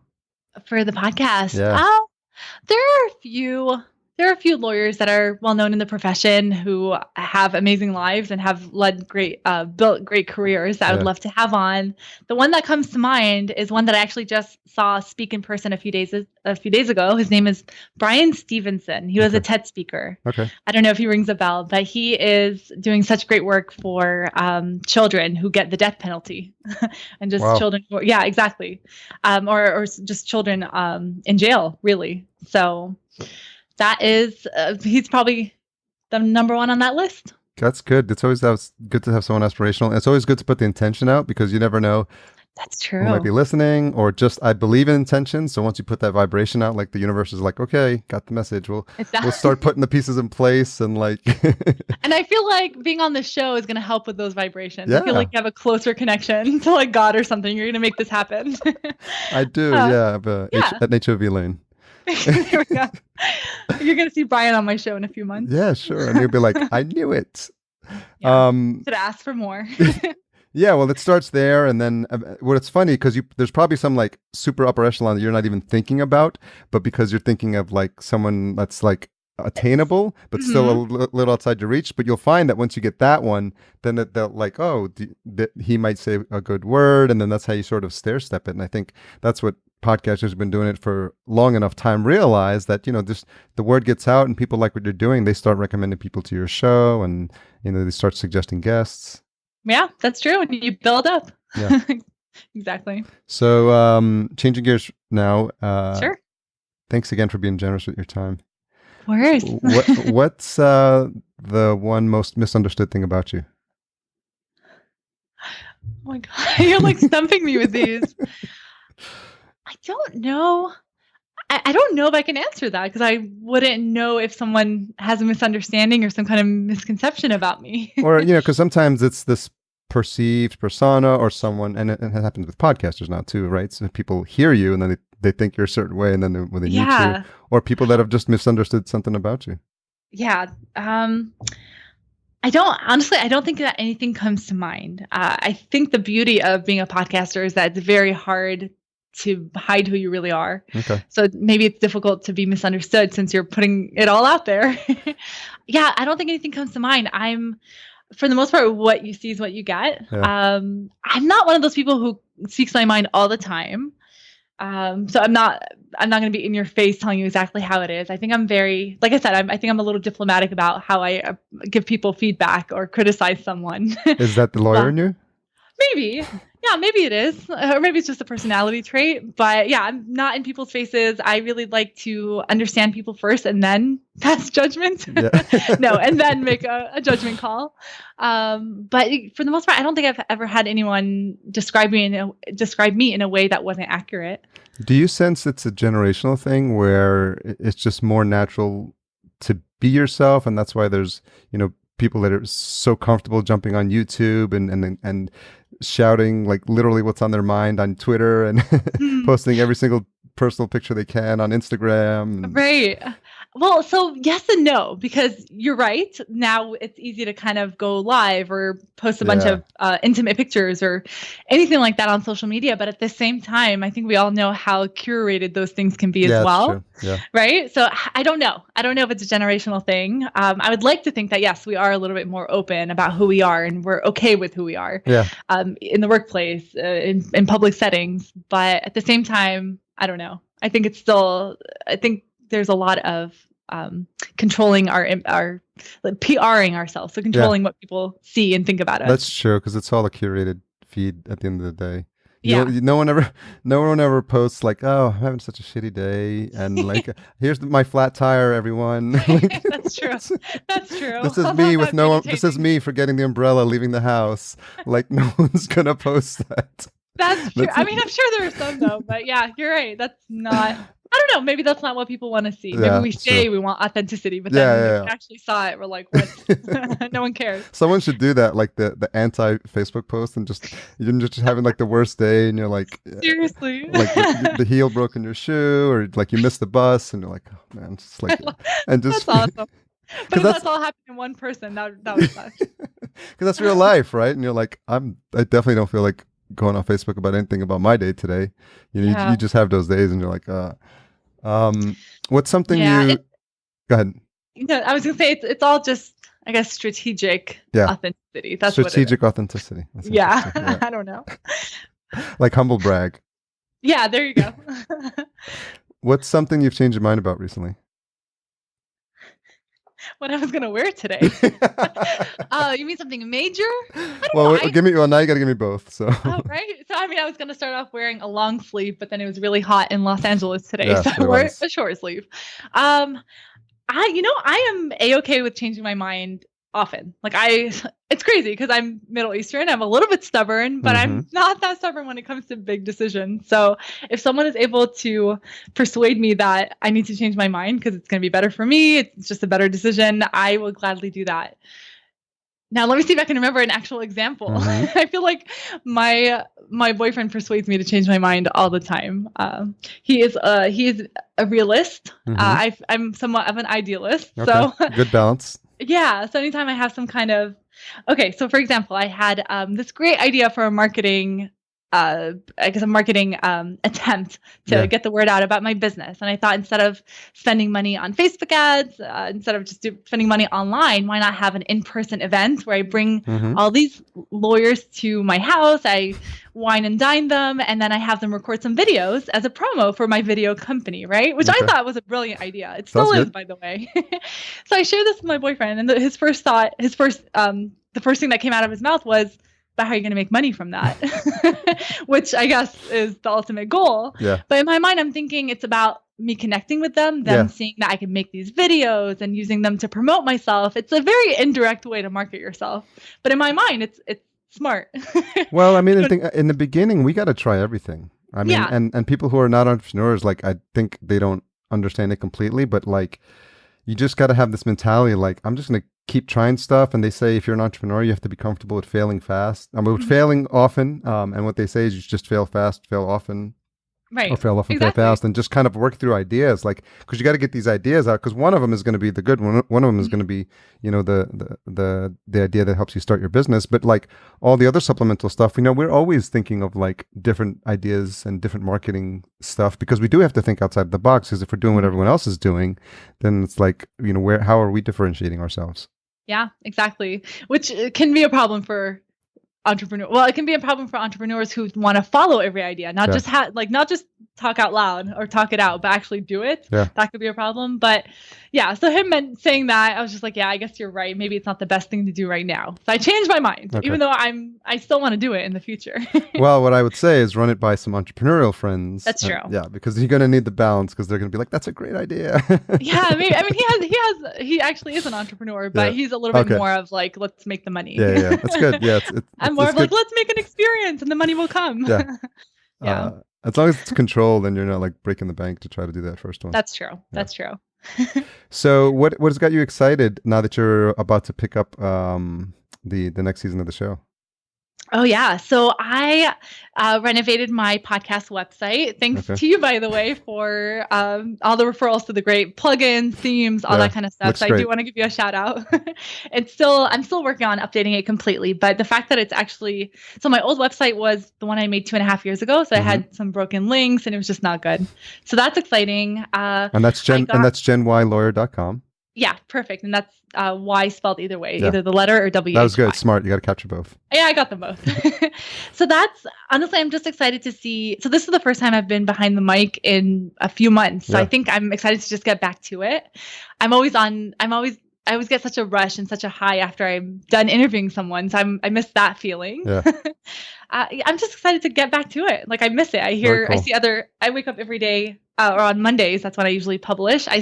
For the podcast? Yeah. There are a few lawyers that are well known in the profession who have amazing lives and have built great careers that I would love to have on. The one that comes to mind is one that I actually just saw speak in person a few days ago. His name is Brian Stevenson. He was a TED speaker. Okay. I don't know if he rings a bell, but he is doing such great work for children who get the death penalty and just children. Yeah, exactly. Or just children in jail, really. So that is, he's probably the number one on that list. That's good. It's always good to have someone aspirational. It's always good to put the intention out because you never know. That's true. Who might be listening or just, I believe in intention. So once you put that vibration out, the universe is like, okay, got the message. We'll start putting the pieces in place and And I feel like being on the show is going to help with those vibrations. Yeah. I feel like you have a closer connection to God or something. You're going to make this happen. I do. Yeah. At HOV Lane. There we go. You're going to see Brian on my show in a few months. Yeah, sure. And you'll be like, I knew it. Yeah. Should ask for more. Yeah, well, it starts there. And then it's funny because there's probably some super upper echelon that you're not even thinking about. But because you're thinking of someone that's attainable, but still a little outside your reach. But you'll find that once you get that one, then they'll he might say a good word. And then that's how you sort of stair step it. And I think that's what podcasters have been doing it for long enough time realize that the word gets out and people like what you're doing. They start recommending people to your show and they start suggesting guests. Yeah, that's true. And you build up. Yeah. Exactly. So changing gears now. Sure. Thanks again for being generous with your time. Of course. What's the one most misunderstood thing about you? Oh my God, you're like stumping me with these. I don't know. I don't know if I can answer that because I wouldn't know if someone has a misunderstanding or some kind of misconception about me. Or, because sometimes it's this perceived persona or someone, and it happens with podcasters now too, right? So people hear you and then they think you're a certain way, and then when they meet you, or people that have just misunderstood something about you. Yeah. I don't think that anything comes to mind. I think the beauty of being a podcaster is that it's very hard to hide who you really are. Okay. So maybe it's difficult to be misunderstood since you're putting it all out there. Yeah, I don't think anything comes to mind. For the most part, what you see is what you get. Yeah. I'm not one of those people who speaks my mind all the time. So I'm not going to be in your face telling you exactly how it is. I think I'm very, like I said, I think I'm a little diplomatic about how I give people feedback or criticize someone. Is that the lawyer in you? Maybe. Yeah, maybe it is. Or maybe it's just a personality trait. But yeah, I'm not in people's faces. I really like to understand people first and then pass judgment. Yeah. No, and then make a judgment call. But for the most part, I don't think I've ever had anyone describe me in a way that wasn't accurate. Do you sense it's a generational thing where it's just more natural to be yourself, and that's why there's, people that are so comfortable jumping on YouTube and shouting like literally what's on their mind on Twitter and posting every single personal picture they can on Instagram. Right. Well, so yes and no, because you're right. Now it's easy to kind of go live or post a bunch of intimate pictures or anything like that on social media. But at the same time, I think we all know how curated those things can be as well. True. Yeah. Right. So I don't know. I don't know if it's a generational thing. I would like to think that, yes, we are a little bit more open about who we are and we're okay with who we are in the workplace, in public settings. But at the same time, I don't know. I think there's a lot of controlling our PRing ourselves, so controlling what people see and think about us. That's true, because it's all a curated feed at the end of the day. No one ever posts like, "Oh, I'm having such a shitty day," and like, "Here's my flat tire, everyone." Like, That's true. That's true. This is me forgetting the umbrella, leaving the house. Like, no one's gonna post that. That's true. I mean, I'm sure there are some though, but yeah, you're right. That's not. I don't know. Maybe that's not what people want to see. Maybe we say we want authenticity, but then when we actually saw it, we're like, what? No one cares. Someone should do that, like the anti-Facebook post, and you're just having like the worst day, and you're like, seriously, like the heel broke in your shoe, or like you missed the bus, and you're like, oh man, just like, and just that's awesome. But if that's all happened in one person, that was such. Because that's real life, right? And you're like, I definitely don't feel like going on Facebook about anything about my day today. You just have those days, and you're like, what's something go ahead. I was gonna say it's all just, I guess, strategic authenticity. That's strategic authenticity. That's I don't know. Like humble brag. Yeah, there you go. What's something you've changed your mind about recently? What I was gonna wear today. You mean something major? Now you gotta give me both. So. Oh, right. So I was gonna start off wearing a long sleeve, but then it was really hot in Los Angeles today, so I wore a short sleeve. I am A-okay with changing my mind often. It's crazy because I'm Middle Eastern. I'm a little bit stubborn, but I'm not that stubborn when it comes to big decisions. So if someone is able to persuade me that I need to change my mind because it's going to be better for me, it's just a better decision, I will gladly do that. Now, let me see if I can remember an actual example. I feel like my boyfriend persuades me to change my mind all the time. He is a realist. I'm somewhat of an idealist. Okay. So good balance. Yeah. So anytime I have some kind of, so for example, I had this great idea for a marketing attempt to get the word out about my business. And I thought, instead of spending money on Facebook ads, instead of just spending money online, why not have an in-person event where I bring all these lawyers to my house, I wine and dine them, and then I have them record some videos as a promo for my video company, right? Which I thought was a brilliant idea. It still is, by the way. So I shared this with my boyfriend, and the first thing that came out of his mouth was, "But how are you going to make money from that?" Which I guess is the ultimate goal. Yeah. But in my mind, I'm thinking it's about me connecting with them Yeah. seeing that I can make these videos and using them to promote myself. It's a very indirect way to market yourself. But in my mind, it's smart. Well, I mean, I think in the beginning, we got to try everything. I mean, Yeah. and people who are not entrepreneurs, like, I think they don't understand it completely, but like, you just got to have this mentality, like, I'm just going to keep trying stuff. And they say, if you're an entrepreneur, you have to be comfortable with failing fast. I mean, with failing often. And what they say is you just fail fast, fail often. Right. Or fail often, Exactly. fail fast, and just kind of work through ideas, like, because you got to get these ideas out. Because one of them is going to be the good one. One of them is going to be, you know, the idea that helps you start your business. But like all the other supplemental stuff, you know, we're always thinking of like different ideas and different marketing stuff, because we do have to think outside the box. Because if we're doing what everyone else is doing, then it's like, you know, how are we differentiating ourselves? Yeah, exactly. Which can be a problem for entrepreneur. Well, it can be a problem for entrepreneurs who want to follow every idea, not just not just talk out loud or talk it out, but actually do it. Yeah. That could be a problem. But yeah, so him saying that, I was just like, yeah, I guess you're right. Maybe it's not the best thing to do right now. So I changed my mind, even though I still want to do it in the future. Well, what I would say is run it by some entrepreneurial friends. That's true. Yeah, because you're going to need the balance, because they're going to be like, that's a great idea. Yeah, I mean, he actually is an entrepreneur, but he's a little bit more of like, let's make the money. Yeah, that's good. Yeah, I'm more of like, let's make an experience and the money will come. Yeah. Yeah. As long as it's controlled and you're not like breaking the bank to try to do that first one. That's true. Yeah. That's true. So what has got you excited now that you're about to pick up the next season of the show? Oh, yeah. So I renovated my podcast website. Thanks to you, by the way, for all the referrals to the great plugins, themes, all that kind of stuff. So I do want to give you a shout out. I'm still working on updating it completely. But the fact that it's actually, so my old website was the one I made 2.5 years ago. So I had some broken links and it was just not good. So that's exciting. And that's GenYLawyer.com. Yeah, perfect. And that's Y spelled either way, either the letter or W. That was good. Smart. You got to capture both. Yeah, I got them both. So that's, honestly, I'm just excited to see. So this is the first time I've been behind the mic in a few months. So I think I'm excited to just get back to it. I always get such a rush and such a high after I'm done interviewing someone. So I miss that feeling. Yeah. I'm just excited to get back to it. Like, I miss it. I wake up every day, or on Mondays, that's when I usually publish. I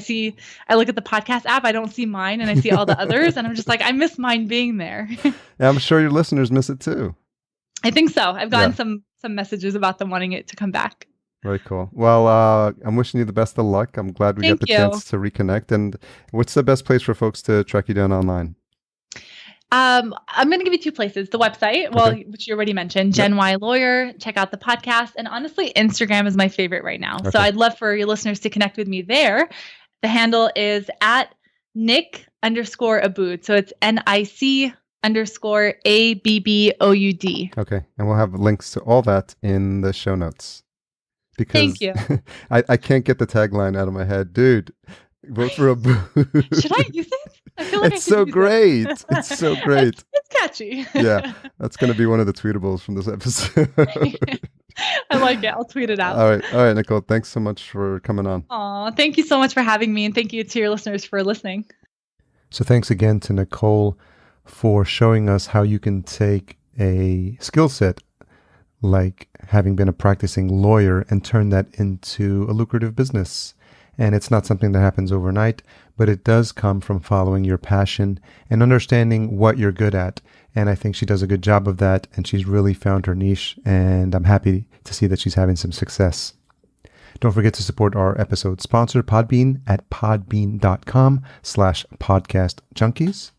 look at the podcast app, I don't see mine, and I see all the others, and I'm just like, I miss mine being there. Yeah, I'm sure your listeners miss it too. I think so. I've gotten some messages about them wanting it to come back. Very cool. Well, I'm wishing you the best of luck. I'm glad we got the chance to reconnect. And what's the best place for folks to track you down online? I'm going to give you two places. The website, which you already mentioned, Gen Y Lawyer. Check out the podcast. And honestly, Instagram is my favorite right now. So I'd love for your listeners to connect with me there. The handle is at Nick_Abboud. So it's NIC_ABBOUD. Okay. And we'll have links to all that in the show notes. Because thank you. I can't get the tagline out of my head. Dude, vote for Abboud. Should I use it? I feel like it's so great. It's so great. It's catchy. Yeah, that's going to be one of the tweetables from this episode. I like it. I'll tweet it out. All right, Nicole. Thanks so much for coming on. Aw, thank you so much for having me, and thank you to your listeners for listening. So thanks again to Nicole for showing us how you can take a skill set like having been a practicing lawyer and turn that into a lucrative business. And it's not something that happens overnight, but it does come from following your passion and understanding what you're good at. And I think she does a good job of that, and she's really found her niche, and I'm happy to see that she's having some success. Don't forget to support our episode sponsor, Podbean, at podbean.com/podcastjunkies.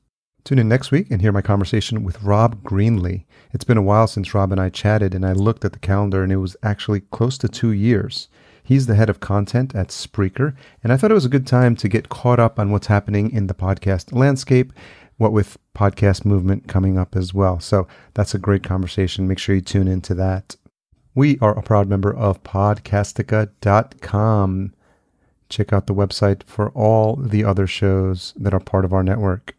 Tune in next week and hear my conversation with Rob Greenlee. It's been a while since Rob and I chatted, and I looked at the calendar, and it was actually close to 2 years. He's the head of content at Spreaker, and I thought it was a good time to get caught up on what's happening in the podcast landscape, what with podcast movement coming up as well. So that's a great conversation. Make sure you tune into that. We are a proud member of Podcastica.com. Check out the website for all the other shows that are part of our network.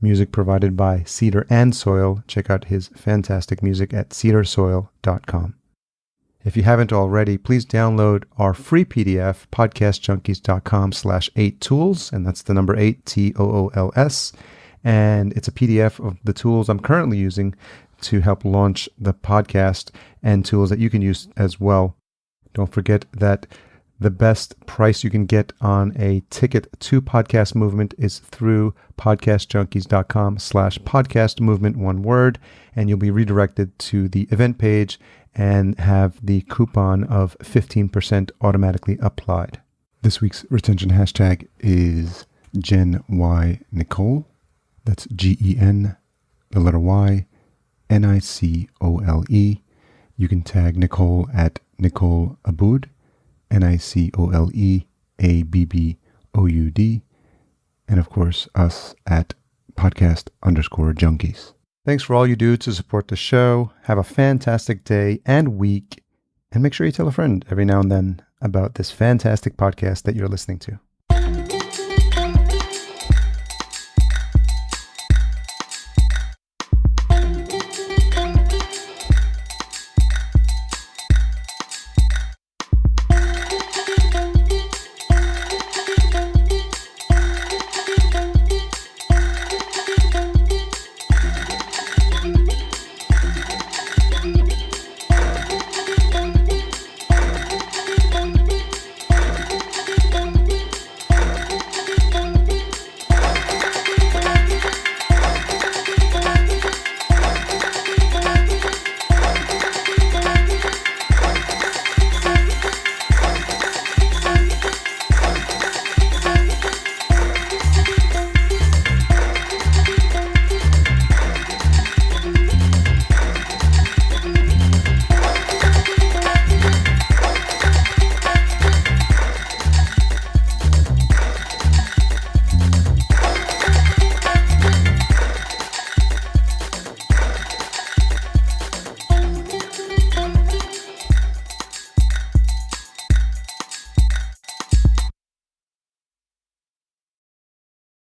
Music provided by Cedar and Soil. Check out his fantastic music at cedarsoil.com. If you haven't already, please download our free PDF, podcastjunkies.com/8tools, and that's the number 8, TOOLS. And it's a PDF of the tools I'm currently using to help launch the podcast and tools that you can use as well. Don't forget that The best price you can get on a ticket to Podcast Movement is through podcastjunkies.com/podcast movement, one word, and you'll be redirected to the event page and have the coupon of 15% automatically applied. This week's retention hashtag is Gen Y Nicole. That's GEN, the letter Y, NICOLE. You can tag Nicole at Nicole Abboud, NICOLEABBOUD, and of course us at podcast_junkies. Thanks for all you do to support the show. Have a fantastic day and week, and make sure you tell a friend every now and then about this fantastic podcast that you're listening to.